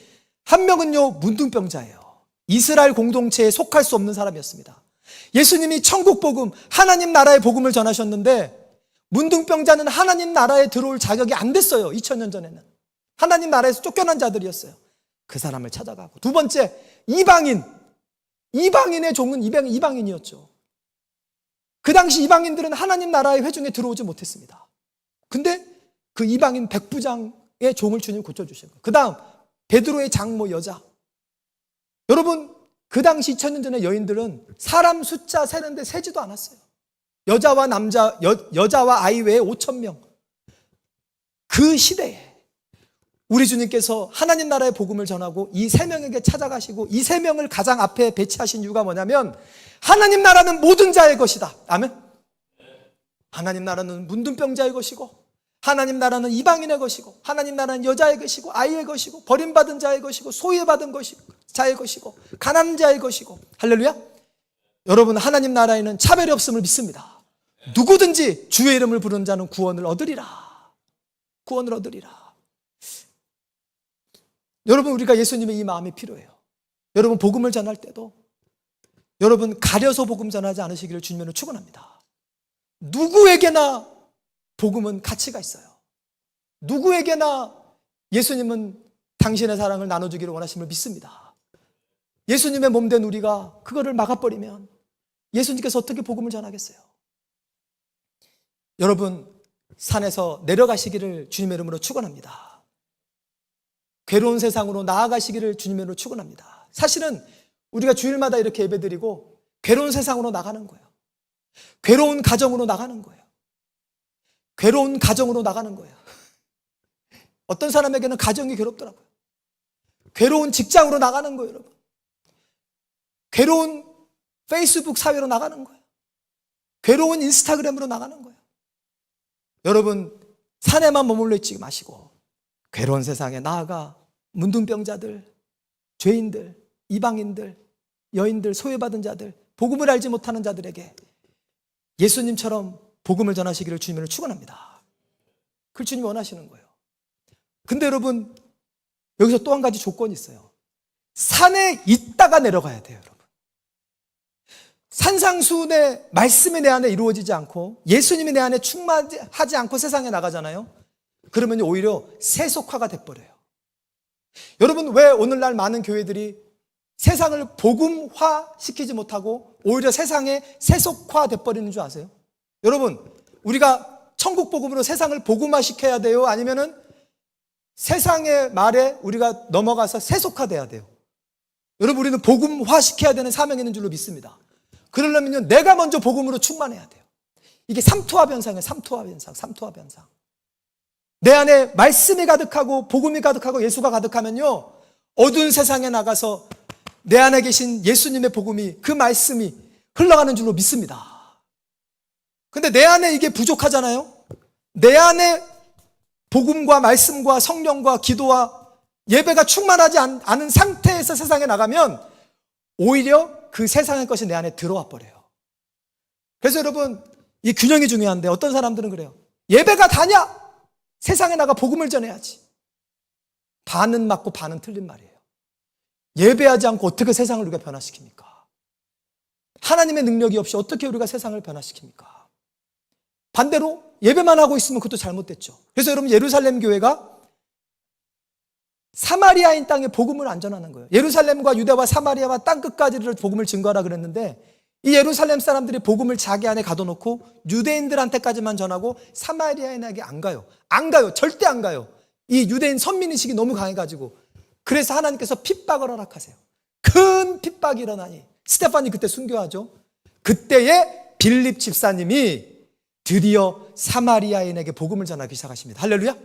S1: 한 명은요 문둥병자예요. 이스라엘 공동체에 속할 수 없는 사람이었습니다. 예수님이 천국 복음, 하나님 나라의 복음을 전하셨는데 문둥병자는 하나님 나라에 들어올 자격이 안 됐어요. 2000년 전에는 하나님 나라에서 쫓겨난 자들이었어요. 그 사람을 찾아가고, 두 번째 이방인의 종은 이방인이었죠. 그 당시 이방인들은 하나님 나라의 회중에 들어오지 못했습니다. 근데 그 이방인 백부장의 종을 주님 고쳐주신 거예요. 그 다음 베드로의 장모 여자. 여러분 그 당시 2000년 전의 여인들은 사람 숫자 세는데 세지도 않았어요. 여자와 남자, 여자와 아이 외에 5,000명. 그 시대에 우리 주님께서 하나님 나라의 복음을 전하고 이 세 명에게 찾아가시고 이 세 명을 가장 앞에 배치하신 이유가 뭐냐면, 하나님 나라는 모든 자의 것이다. 아멘. 하나님 나라는 문둥병자의 것이고, 하나님 나라는 이방인의 것이고, 하나님 나라는 여자의 것이고, 아이의 것이고, 버림받은 자의 것이고, 소외받은 자의 것이고, 가난한 자의 것이고. 할렐루야. 여러분 하나님 나라에는 차별이 없음을 믿습니다. 누구든지 주의 이름을 부르는 자는 구원을 얻으리라. 구원을 얻으리라. 여러분 우리가 예수님의 이 마음이 필요해요. 여러분 복음을 전할 때도 여러분 가려서 복음 전하지 않으시기를 주님으로 축원합니다. 누구에게나 복음은 가치가 있어요. 누구에게나 예수님은 당신의 사랑을 나눠주기를 원하심을 믿습니다. 예수님의 몸된 우리가 그거를 막아버리면 예수님께서 어떻게 복음을 전하겠어요? 여러분 산에서 내려가시기를 주님의 이름으로 축원합니다. 괴로운 세상으로 나아가시기를 주님의 이름으로 축원합니다. 사실은 우리가 주일마다 이렇게 예배드리고 괴로운 세상으로 나가는 거예요. 괴로운 가정으로 나가는 거예요. 괴로운 가정으로 나가는 거예요. 어떤 사람에게는 가정이 괴롭더라고요. 괴로운 직장으로 나가는 거예요, 여러분. 괴로운 페이스북 사회로 나가는 거예요. 괴로운 인스타그램으로 나가는 거예요. 여러분 산에만 머물러 있지 마시고 괴로운 세상에 나아가 문둥병자들, 죄인들, 이방인들, 여인들, 소외받은 자들, 복음을 알지 못하는 자들에게 예수님처럼 복음을 전하시기를 주님을 축원합니다. 그걸 주님이 원하시는 거예요. 근데 여러분 여기서 또 한 가지 조건이 있어요. 산에 있다가 내려가야 돼요, 여러분. 산상수훈의 말씀이 내 안에 이루어지지 않고 예수님이 내 안에 충만하지 않고 세상에 나가잖아요. 그러면 오히려 세속화가 돼버려요. 여러분 왜 오늘날 많은 교회들이 세상을 복음화시키지 못하고 오히려 세상에 세속화 돼버리는 줄 아세요? 여러분 우리가 천국 복음으로 세상을 복음화시켜야 돼요? 아니면은 세상의 말에 우리가 넘어가서 세속화돼야 돼요? 여러분 우리는 복음화시켜야 되는 사명이 있는 줄로 믿습니다. 그러려면요 내가 먼저 복음으로 충만해야 돼요. 이게 삼투압 현상이에요. 삼투압 현상. 내 안에 말씀이 가득하고 복음이 가득하고 예수가 가득하면요 어두운 세상에 나가서 내 안에 계신 예수님의 복음이, 그 말씀이 흘러가는 줄로 믿습니다. 근데 내 안에 이게 부족하잖아요. 내 안에 복음과 말씀과 성령과 기도와 예배가 충만하지 않은 상태에서 세상에 나가면 오히려 그 세상의 것이 내 안에 들어와 버려요. 그래서 여러분 이 균형이 중요한데 어떤 사람들은 그래요. 예배가 다냐? 세상에 나가 복음을 전해야지. 반은 맞고 반은 틀린 말이에요. 예배하지 않고 어떻게 세상을 우리가 변화시킵니까? 하나님의 능력이 없이 어떻게 우리가 세상을 변화시킵니까? 반대로 예배만 하고 있으면 그것도 잘못됐죠. 그래서 여러분, 예루살렘 교회가 사마리아인 땅에 복음을 안 전하는 거예요. 예루살렘과 유대와 사마리아와 땅끝까지를 복음을 증거하라 그랬는데, 이 예루살렘 사람들이 복음을 자기 안에 가둬놓고 유대인들한테까지만 전하고 사마리아인에게 안 가요. 절대 안 가요. 이 유대인 선민의식이 너무 강해가지고. 그래서 하나님께서 핍박을 허락하세요. 큰 핍박이 일어나니 스데반이 그때 순교하죠. 그때에 빌립 집사님이 드디어 사마리아인에게 복음을 전하기 시작하십니다. 할렐루야.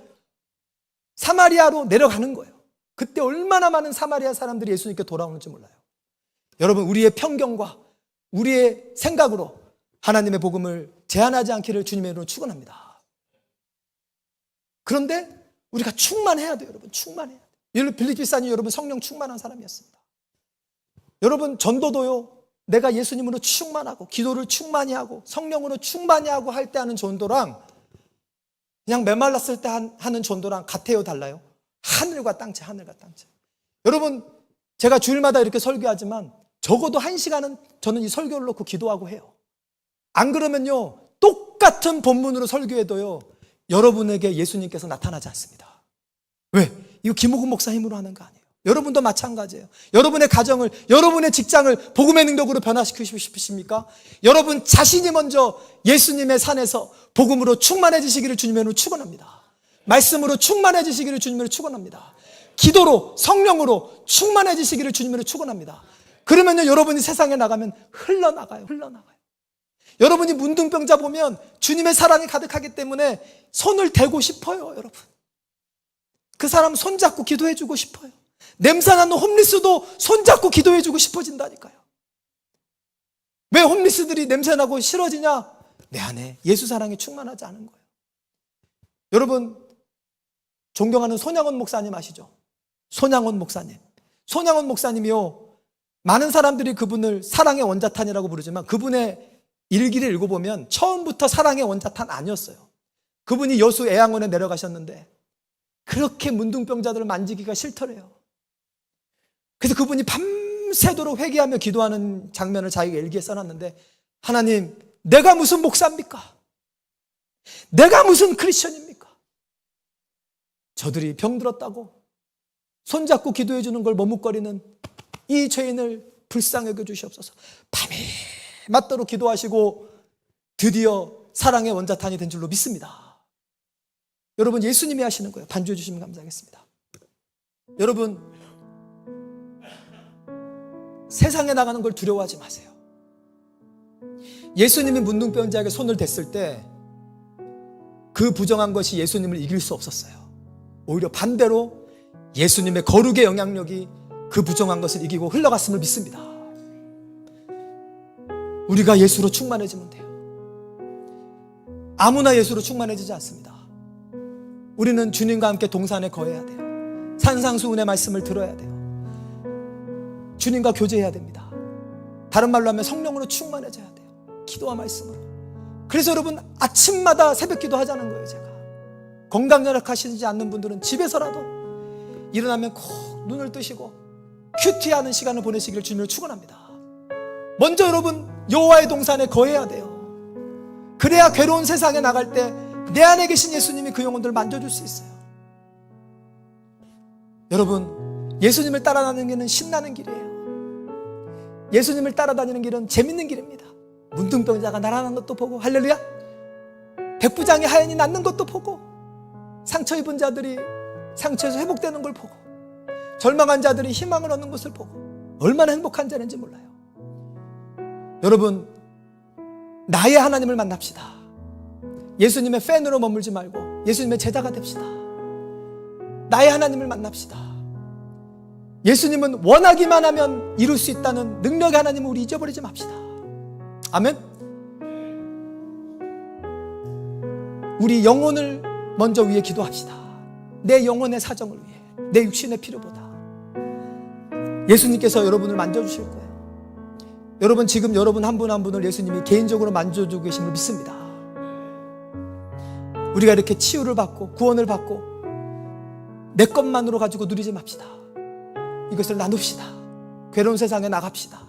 S1: 사마리아로 내려가는 거예요. 그때 얼마나 많은 사마리아 사람들이 예수님께 돌아오는지 몰라요. 여러분, 우리의 편견과 우리의 생각으로 하나님의 복음을 제한하지 않기를 주님의 이름으로 축원합니다. 그런데 우리가 충만해야 돼요. 여러분, 충만해야 돼요. 빌립 집사님, 여러분 성령 충만한 사람이었습니다. 여러분, 전도도요, 내가 예수님으로 충만하고 기도를 충만히 하고 성령으로 충만히 하고 할 때 하는 전도랑 그냥 메말랐을 때 하는 전도랑 같아요, 달라요? 하늘과 땅차, 하늘과 땅차. 여러분, 제가 주일마다 이렇게 설교하지만 적어도 1시간은 저는 이 설교를 놓고 기도하고 해요. 안 그러면요, 똑같은 본문으로 설교해도요, 여러분에게 예수님께서 나타나지 않습니다. 왜? 이거 김호근 목사 힘으로 하는 거 아니에요. 여러분도 마찬가지예요. 여러분의 가정을, 여러분의 직장을 복음의 능력으로 변화시키고 싶으십니까? 여러분 자신이 먼저 예수님의 산에서 복음으로 충만해지시기를 주님으로 축원합니다. 말씀으로 충만해지시기를 주님으로 축원합니다. 기도로, 성령으로 충만해지시기를 주님으로 축원합니다. 그러면요, 여러분이 세상에 나가면 흘러나가요. 여러분이 문둥병자 보면 주님의 사랑이 가득하기 때문에 손을 대고 싶어요, 여러분. 그 사람 손잡고 기도해주고 싶어요. 냄새나는 홈리스도 손잡고 기도해주고 싶어진다니까요. 왜 홈리스들이 냄새나고 싫어지냐? 내 안에 예수 사랑이 충만하지 않은 거예요. 여러분, 존경하는 손양원 목사님 아시죠? 손양원 목사님이요, 많은 사람들이 그분을 사랑의 원자탄이라고 부르지만 그분의 일기를 읽어보면 처음부터 사랑의 원자탄 아니었어요. 그분이 여수 애양원에 내려가셨는데 그렇게 문둥병자들을 만지기가 싫더래요. 그래서 그분이 밤새도록 회개하며 기도하는 장면을 자기가 일기에 써놨는데, 하나님, 내가 무슨 목사입니까? 내가 무슨 크리스천입니까? 저들이 병들었다고 손잡고 기도해 주는 걸 머뭇거리는 이 죄인을 불쌍히 여겨주시옵소서. 밤이 맞도록 기도하시고 드디어 사랑의 원자탄이 된 줄로 믿습니다. 여러분, 예수님이 하시는 거예요. 반주해 주시면 감사하겠습니다. 여러분, 세상에 나가는 걸 두려워하지 마세요. 예수님이 문둥병자에게 손을 댔을 때 그 부정한 것이 예수님을 이길 수 없었어요. 오히려 반대로 예수님의 거룩의 영향력이 그 부정한 것을 이기고 흘러갔음을 믿습니다. 우리가 예수로 충만해지면 돼요. 아무나 예수로 충만해지지 않습니다. 우리는 주님과 함께 동산에 거해야 돼요. 산상수훈의 말씀을 들어야 돼요. 주님과 교제해야 됩니다. 다른 말로 하면 성령으로 충만해져야 돼요. 기도와 말씀으로. 그래서 여러분, 아침마다 새벽기도 하자는 거예요. 제가 건강 연약하시지 않는 분들은 집에서라도 일어나면 콕 눈을 뜨시고 큐티하는 시간을 보내시기를 주님을 축원합니다. 먼저 여러분, 여호와의 동산에 거해야 돼요. 그래야 괴로운 세상에 나갈 때 내 안에 계신 예수님이 그 영혼들을 만져줄 수 있어요. 여러분, 예수님을 따라다니는 길은 신나는 길이에요. 예수님을 따라다니는 길은 재밌는 길입니다. 문둥병자가 날아가는 것도 보고, 할렐루야, 백부장이 하얀이 낫는 것도 보고, 상처 입은 자들이 상처에서 회복되는 걸 보고, 절망한 자들이 희망을 얻는 것을 보고, 얼마나 행복한 자인지 몰라요. 여러분, 나의 하나님을 만납시다. 예수님의 팬으로 머물지 말고 예수님의 제자가 됩시다. 나의 하나님을 만납시다. 예수님은 원하기만 하면 이룰 수 있다는 능력의 하나님을 우리 잊어버리지 맙시다. 아멘. 우리 영혼을 먼저 위해 기도합시다. 내 영혼의 사정을 위해, 내 육신의 필요보다. 예수님께서 여러분을 만져주실 거예요. 여러분, 지금 여러분 한 분 한 분을 예수님이 개인적으로 만져주고 계심을 믿습니다. 우리가 이렇게 치유를 받고 구원을 받고 내 것만으로 가지고 누리지 맙시다. 이것을 나눕시다. 괴로운 세상에 나갑시다.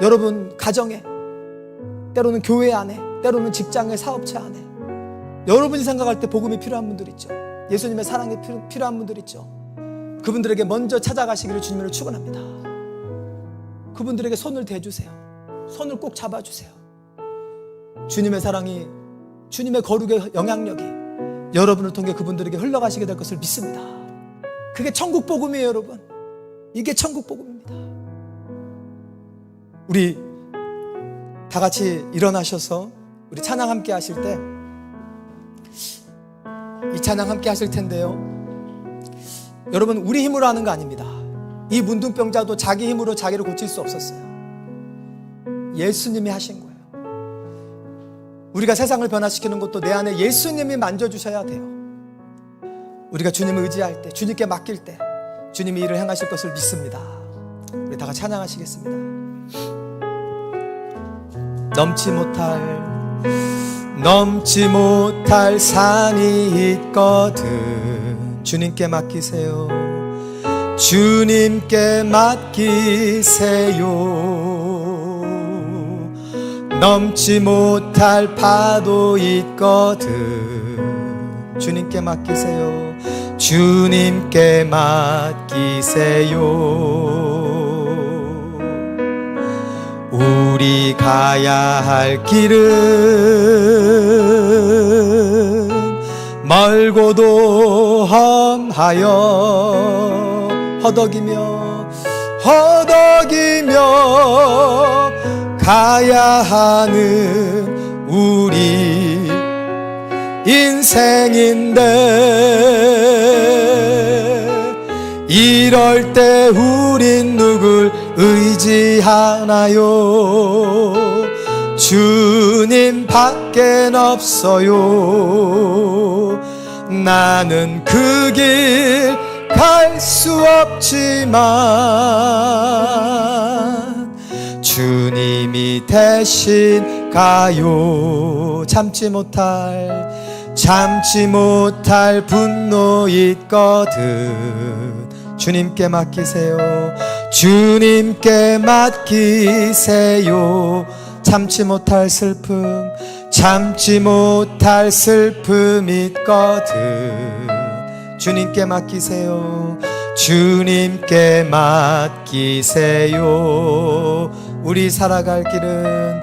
S1: 여러분 가정에, 때로는 교회 안에, 때로는 직장의 사업체 안에, 여러분이 생각할 때 복음이 필요한 분들 있죠. 예수님의 사랑이 필요한 분들 있죠. 그분들에게 먼저 찾아가시기를 주님으로 축원합니다. 그분들에게 손을 대주세요. 손을 꼭 잡아주세요. 주님의 사랑이, 주님의 거룩의 영향력이 여러분을 통해 그분들에게 흘러가시게 될 것을 믿습니다. 그게 천국 복음이에요, 여러분. 이게 천국 복음입니다. 우리 다 같이 일어나셔서 우리 찬양 함께 하실 때, 이 찬양 함께 하실 텐데요, 여러분, 우리 힘으로 하는 거 아닙니다. 이 문둥병자도 자기 힘으로 자기를 고칠 수 없었어요. 예수님이 하신 거예요. 우리가 세상을 변화시키는 것도 내 안에 예수님이 만져주셔야 돼요. 우리가 주님을 의지할 때, 주님께 맡길 때 주님이 일을 행하실 것을 믿습니다. 우리 다 같이 찬양하시겠습니다. 넘지 못할 산이 있거든 주님께 맡기세요. 주님께 맡기세요. 넘지 못할 파도 있거든 주님께 맡기세요. 주님께 맡기세요. 우리 가야 할 길은 멀고도 험하여 허덕이며 가야 하는 우리 인생인데, 이럴 때 우린 누굴 의지하나요? 주님 밖엔 없어요. 나는 그 길 갈 수 없지만 주님이 대신 가요. 참지 못할 분노 있거든 주님께 맡기세요. 주님께 맡기세요. 참지 못할 슬픔 있거든 주님께 맡기세요. 주님께 맡기세요. 우리 살아갈 길은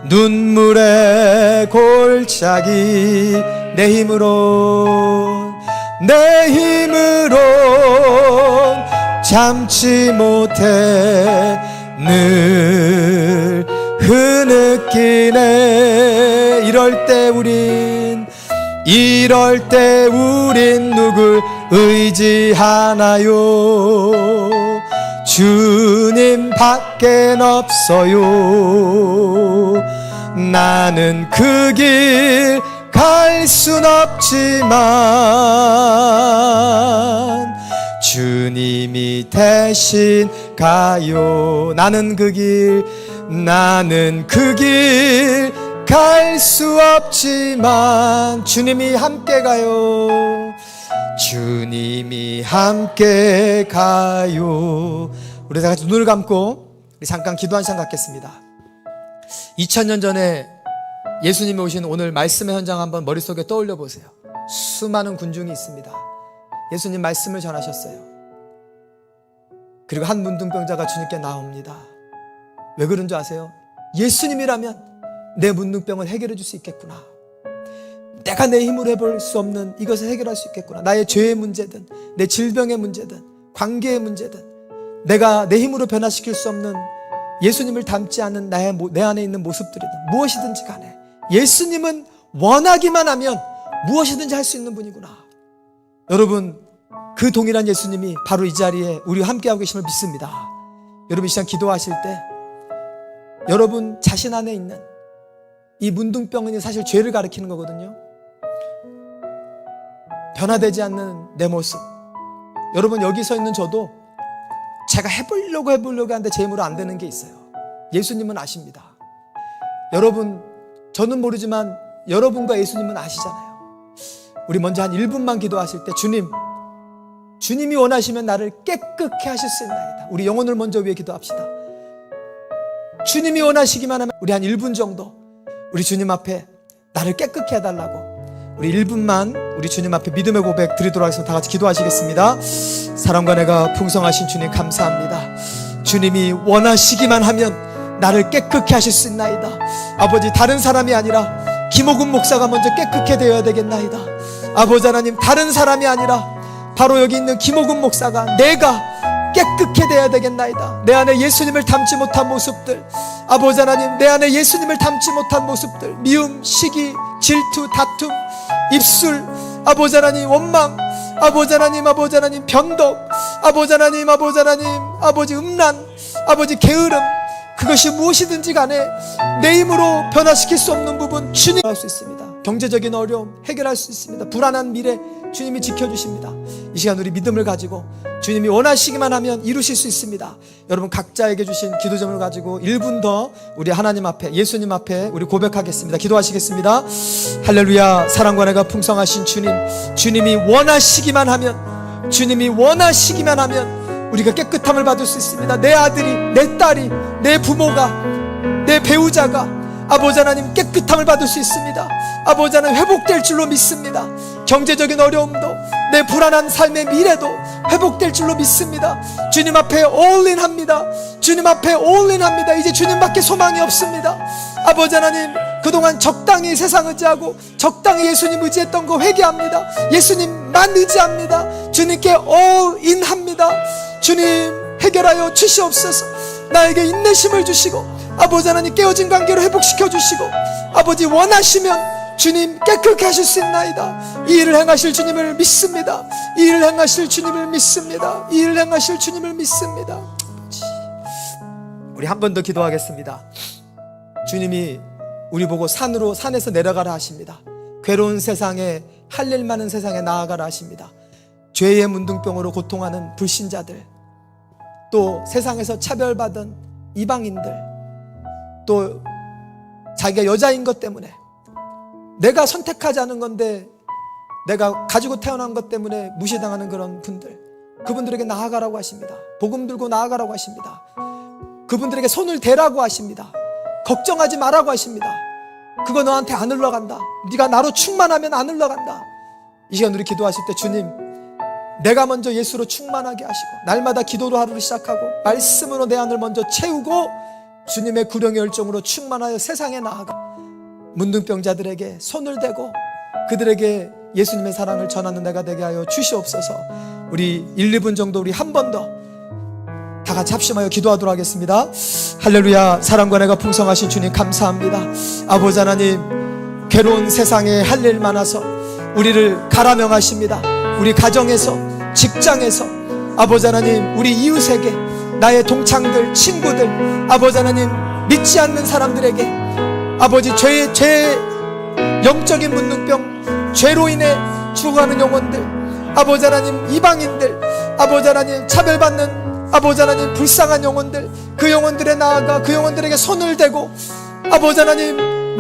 S1: 눈물의 골짜기, 내 힘으로 참지 못해 늘 흐느끼네. 이럴 때 우린 누굴 의지하나요? 주님 밖엔 없어요. 나는 그 길 갈 순 없지만 주님이 대신 가요. 나는 그 길 갈 수 없지만 주님이 함께 가요. 주님이 함께 가요. 우리 다 같이 눈을 감고 우리 잠깐 기도 한 시간 갖겠습니다. 2000년 전에 예수님이 오신 오늘 말씀의 현장 한번 머릿속에 떠올려 보세요. 수많은 군중이 있습니다. 예수님 말씀을 전하셨어요. 그리고 한 문둥병자가 주님께 나옵니다. 왜 그런 줄 아세요? 예수님이라면 내 문둥병을 해결해 줄 수 있겠구나. 내가 내 힘으로 해볼 수 없는 이것을 해결할 수 있겠구나. 나의 죄의 문제든 내 질병의 문제든 관계의 문제든 내가 내 힘으로 변화시킬 수 없는 예수님을 닮지 않은 내 안에 있는 모습들이든 무엇이든지 간에 예수님은 원하기만 하면 무엇이든지 할 수 있는 분이구나. 여러분, 그 동일한 예수님이 바로 이 자리에 우리와 함께하고 계심을 믿습니다. 여러분, 이 시간 기도하실 때 여러분 자신 안에 있는 이 문둥병은 사실 죄를 가리키는 거거든요. 변화되지 않는 내 모습. 여러분, 여기 서 있는 저도 제가 해보려고 하는데 제 힘으로 안 되는 게 있어요. 예수님은 아십니다. 여러분, 저는 모르지만 여러분과 예수님은 아시잖아요. 우리 먼저 한 1분만 기도하실 때 주님이 원하시면 나를 깨끗게 하실 수 있나이다. 우리 영혼을 먼저 위해 기도합시다. 주님이 원하시기만 하면 우리 한 1분 정도 우리 주님 앞에 나를 깨끗게 해달라고 우리 1분만 우리 주님 앞에 믿음의 고백 드리도록 해서 다 같이 기도하시겠습니다. 사랑과 내가 풍성하신 주님 감사합니다. 주님이 원하시기만 하면 나를 깨끗게 하실 수 있나이다. 아버지, 다른 사람이 아니라 김호근 목사가 먼저 깨끗게 되어야 되겠나이다. 아버지 하나님, 다른 사람이 아니라 바로 여기 있는 김호근 목사가 내가 깨끗게 되어야 되겠나이다. 내 안에 예수님을 담지 못한 모습들, 아버지 하나님, 내 안에 예수님을 담지 못한 모습들, 미움, 시기, 질투, 다툼, 입술, 아버지 하나님, 원망, 아버지 하나님, 변덕, 아버지 하나님, 아버지 음란, 아버지 게으름, 그것이 무엇이든지 간에 내 힘으로 변화시킬 수 없는 부분 주님 할 수 있습니다. 경제적인 어려움 해결할 수 있습니다. 불안한 미래 주님이 지켜주십니다. 이 시간 우리 믿음을 가지고 주님이 원하시기만 하면 이루실 수 있습니다. 여러분 각자에게 주신 기도점을 가지고 1분 더 우리 하나님 앞에, 예수님 앞에 우리 고백하겠습니다. 기도하시겠습니다. 할렐루야. 사랑과 내가 풍성하신 주님이 원하시기만 하면 우리가 깨끗함을 받을 수 있습니다. 내 아들이, 내 딸이, 내 부모가, 내 배우자가 아버지 하나님 깨끗함을 받을 수 있습니다. 아버지 하나님 회복될 줄로 믿습니다. 경제적인 어려움도, 내 불안한 삶의 미래도 회복될 줄로 믿습니다. 주님 앞에 올인합니다. 주님 앞에 올인합니다. 이제 주님밖에 소망이 없습니다. 아버지 하나님, 그동안 적당히 세상 의지하고 적당히 예수님 의지했던 거 회개합니다. 예수님만 의지합니다. 주님께 올인합니다. 주님 해결하여 주시옵소서. 나에게 인내심을 주시고 아버지 하나님 깨어진 관계로 회복시켜 주시고 아버지 원하시면 주님 깨끗게 하실 수 있나이다. 이 일을 행하실 주님을 믿습니다. 이 일을 행하실 주님을 믿습니다. 이 일을 행하실 주님을 믿습니다. 우리 한 번 더 기도하겠습니다. 주님이 우리 보고 산에서 내려가라 하십니다. 괴로운 세상에, 할 일 많은 세상에 나아가라 하십니다. 죄의 문둥병으로 고통하는 불신자들, 또 세상에서 차별받은 이방인들, 또 자기가 여자인 것 때문에, 내가 선택하지 않은 건데 내가 가지고 태어난 것 때문에 무시당하는 그런 분들, 그분들에게 나아가라고 하십니다. 복음 들고 나아가라고 하십니다. 그분들에게 손을 대라고 하십니다. 걱정하지 마라고 하십니다. 그거 너한테 안 흘러간다. 네가 나로 충만하면 안 흘러간다. 이 시간 우리 기도하실 때 주님, 내가 먼저 예수로 충만하게 하시고 날마다 기도로 하루를 시작하고 말씀으로 내 안을 먼저 채우고 주님의 구령의 열정으로 충만하여 세상에 나아가 문둥병자들에게 손을 대고 그들에게 예수님의 사랑을 전하는 내가 되게 하여 주시옵소서. 우리 1, 2분 정도 우리 한 번 더 다 같이 합심하여 기도하도록 하겠습니다. 할렐루야. 사랑과 내가 풍성하신 주님 감사합니다. 아버지 하나님, 괴로운 세상에 할 일 많아서 우리를 가라명하십니다. 우리 가정에서, 직장에서, 아버지 하나님, 우리 이웃에게, 나의 동창들, 친구들, 아버지 하나님, 믿지 않는 사람들에게 아버지 죄의 영적인 문둥병, 죄로 인해 죽어가는 영혼들, 아버지 하나님, 이방인들, 아버지 하나님, 차별받는 아버지 하나님, 불쌍한 영혼들, 그 영혼들에 나아가 그 영혼들에게 손을 대고 아버지 하나님,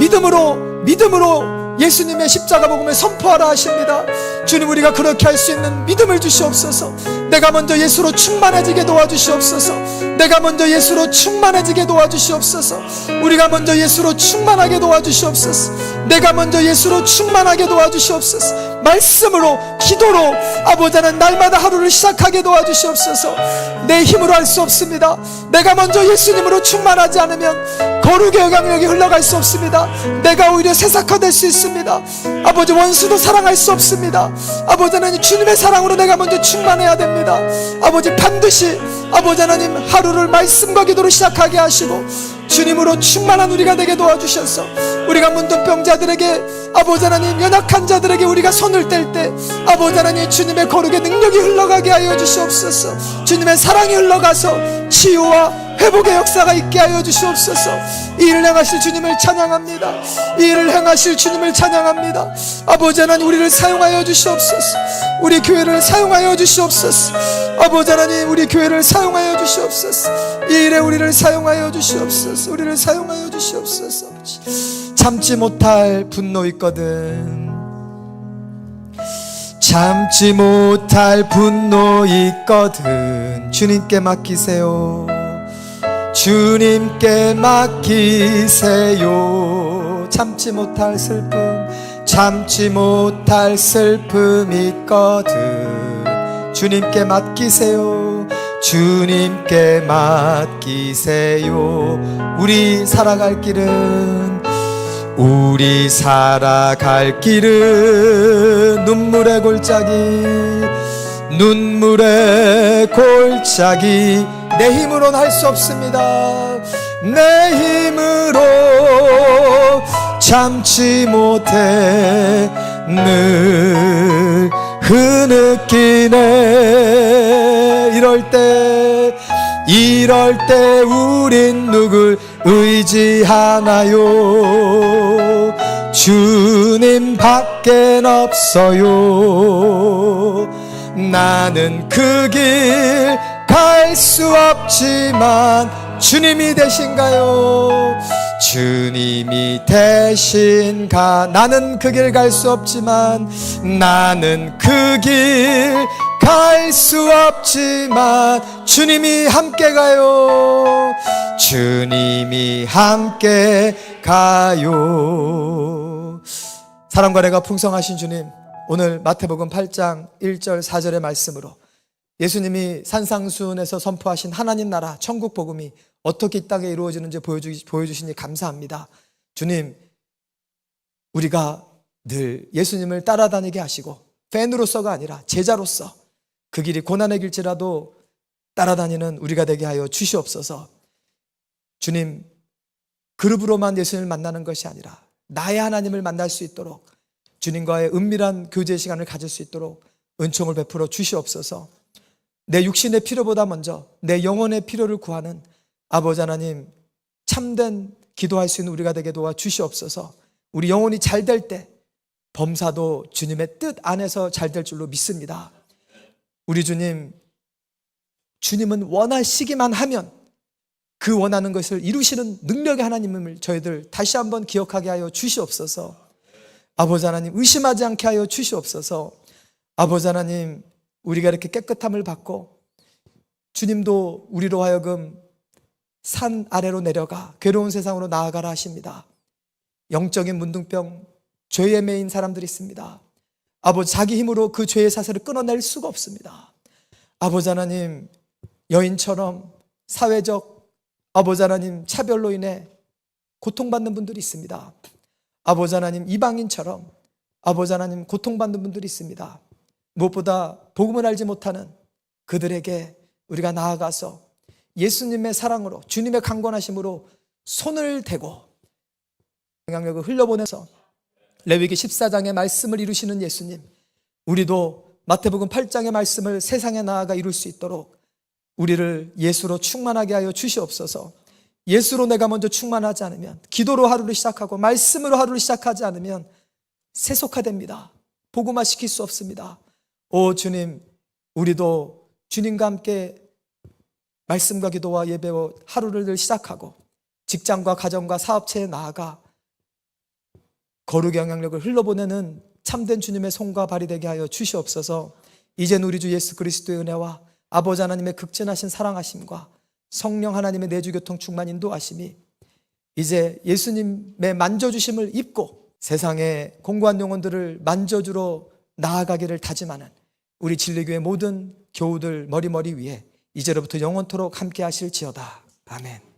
S1: 믿음으로 예수님의 십자가 복음을 선포하라 하십니다. 주님, 우리가 그렇게 할 수 있는 믿음을 주시옵소서. 내가 먼저 예수로 충만해지게 도와주시옵소서. 내가 먼저 예수로 충만해지게 도와주시옵소서. 우리가 먼저 예수로 충만하게 도와주시옵소서. 내가 먼저 예수로 충만하게 도와주시옵소서. 말씀으로, 기도로 아버지 하나님, 날마다 하루를 시작하게 도와주시옵소서. 내 힘으로 할 수 없습니다. 내가 먼저 예수님으로 충만하지 않으면 거룩의 영향력이 흘러갈 수 없습니다. 내가 오히려 세삭화될 수 있습니다. 아버지, 원수도 사랑할 수 없습니다. 아버지 하나님, 주님의 사랑으로 내가 먼저 충만해야 됩니다. 아버지, 반드시 아버지 하나님, 하루를 말씀과 기도로 시작하게 하시고 주님으로 충만한 우리가 되게 도와주셔서 우리가 문둥병자들에게, 아버지 하나님, 연약한 자들에게 우리가 손을 뗄 때 아버지 하나님, 주님의 거룩의 능력이 흘러가게 하여 주시옵소서. 주님의 사랑이 흘러가서 치유와 회복의 역사가 있게 하여 주시옵소서. 이 일을 행하실 주님을 찬양합니다. 이 일을 행하실 주님을 찬양합니다. 아버지 하나님, 우리를 사용하여 주시옵소서. 우리 교회를 사용하여 주시옵소서. 아버지 하나님, 우리 교회를 사용하여 주시옵소서. 이 일에 우리를 사용하여 주시옵소서. 우리를 사용하여 주시옵소서. 참지 못할 분노 있거든. 참지 못할 분노 있거든 주님께 맡기세요. 주님께 맡기세요. 참지 못할 슬픔, 참지 못할 슬픔 있거든 주님께 맡기세요. 주님께 맡기세요. 우리 살아갈 길은 눈물의 골짜기, 눈물의 골짜기. 내 힘으로는 할 수 없습니다. 내 힘으로 참지 못해 늘 흐느끼네. 이럴 때 우린 누굴 의지하나요? 주님밖엔 없어요. 나는 그 길 갈 수 없지만 주님이 되신가요? 주님이 되신가? 나는 그 길 갈 수 없지만, 나는 그 길 갈 수 없지만 주님이 함께 가요. 주님이 함께 가요. 사랑과 은혜가 풍성하신 주님, 오늘 마태복음 8장 1절 4절의 말씀으로 예수님이 산상수훈에서 선포하신 하나님 나라 천국 복음이 어떻게 이 땅에 이루어지는지 보여주시니 감사합니다. 주님, 우리가 늘 예수님을 따라다니게 하시고 팬으로서가 아니라 제자로서 그 길이 고난의 길지라도 따라다니는 우리가 되게 하여 주시옵소서. 주님, 그룹으로만 예수님을 만나는 것이 아니라 나의 하나님을 만날 수 있도록, 주님과의 은밀한 교제 시간을 가질 수 있도록 은총을 베풀어 주시옵소서. 내 육신의 필요보다 먼저 내 영혼의 필요를 구하는 아버지 하나님, 참된 기도할 수 있는 우리가 되게 도와 주시옵소서. 우리 영혼이 잘 될 때 범사도 주님의 뜻 안에서 잘 될 줄로 믿습니다. 우리 주님, 주님은 원하시기만 하면 그 원하는 것을 이루시는 능력의 하나님을 저희들 다시 한번 기억하게 하여 주시옵소서. 아버지 하나님, 의심하지 않게 하여 주시옵소서. 아버지 하나님, 우리가 이렇게 깨끗함을 받고 주님도 우리로 하여금 산 아래로 내려가 괴로운 세상으로 나아가라 하십니다. 영적인 문둥병, 죄에 매인 사람들이 있습니다. 아버지, 자기 힘으로 그 죄의 사슬을 끊어낼 수가 없습니다. 아버지 하나님, 여인처럼 사회적 아버지 하나님 차별로 인해 고통받는 분들이 있습니다. 아버지 하나님, 이방인처럼 아버지 하나님 고통받는 분들이 있습니다. 무엇보다 복음을 알지 못하는 그들에게 우리가 나아가서 예수님의 사랑으로, 주님의 강권하심으로 손을 대고 영향력을 흘려보내서 레위기 14장의 말씀을 이루시는 예수님, 우리도 마태복음 8장의 말씀을 세상에 나아가 이룰 수 있도록 우리를 예수로 충만하게 하여 주시옵소서. 예수로 내가 먼저 충만하지 않으면, 기도로 하루를 시작하고 말씀으로 하루를 시작하지 않으면 세속화됩니다. 복음화시킬 수 없습니다. 오 주님, 우리도 주님과 함께 말씀과 기도와 예배와 하루를 시작하고 직장과 가정과 사업체에 나아가 거룩의 영향력을 흘러보내는 참된 주님의 손과 발이 되게 하여 주시옵소서. 이젠 우리 주 예수 그리스도의 은혜와 아버지 하나님의 극진하신 사랑하심과 성령 하나님의 내주교통 충만 인도하심이 이제 예수님의 만져주심을 입고 세상의 공고한 영혼들을 만져주러 나아가기를 다짐하는 우리 진리교회 모든 교우들 머리머리 위에 이제로부터 영원토록 함께 하실지어다. 아멘.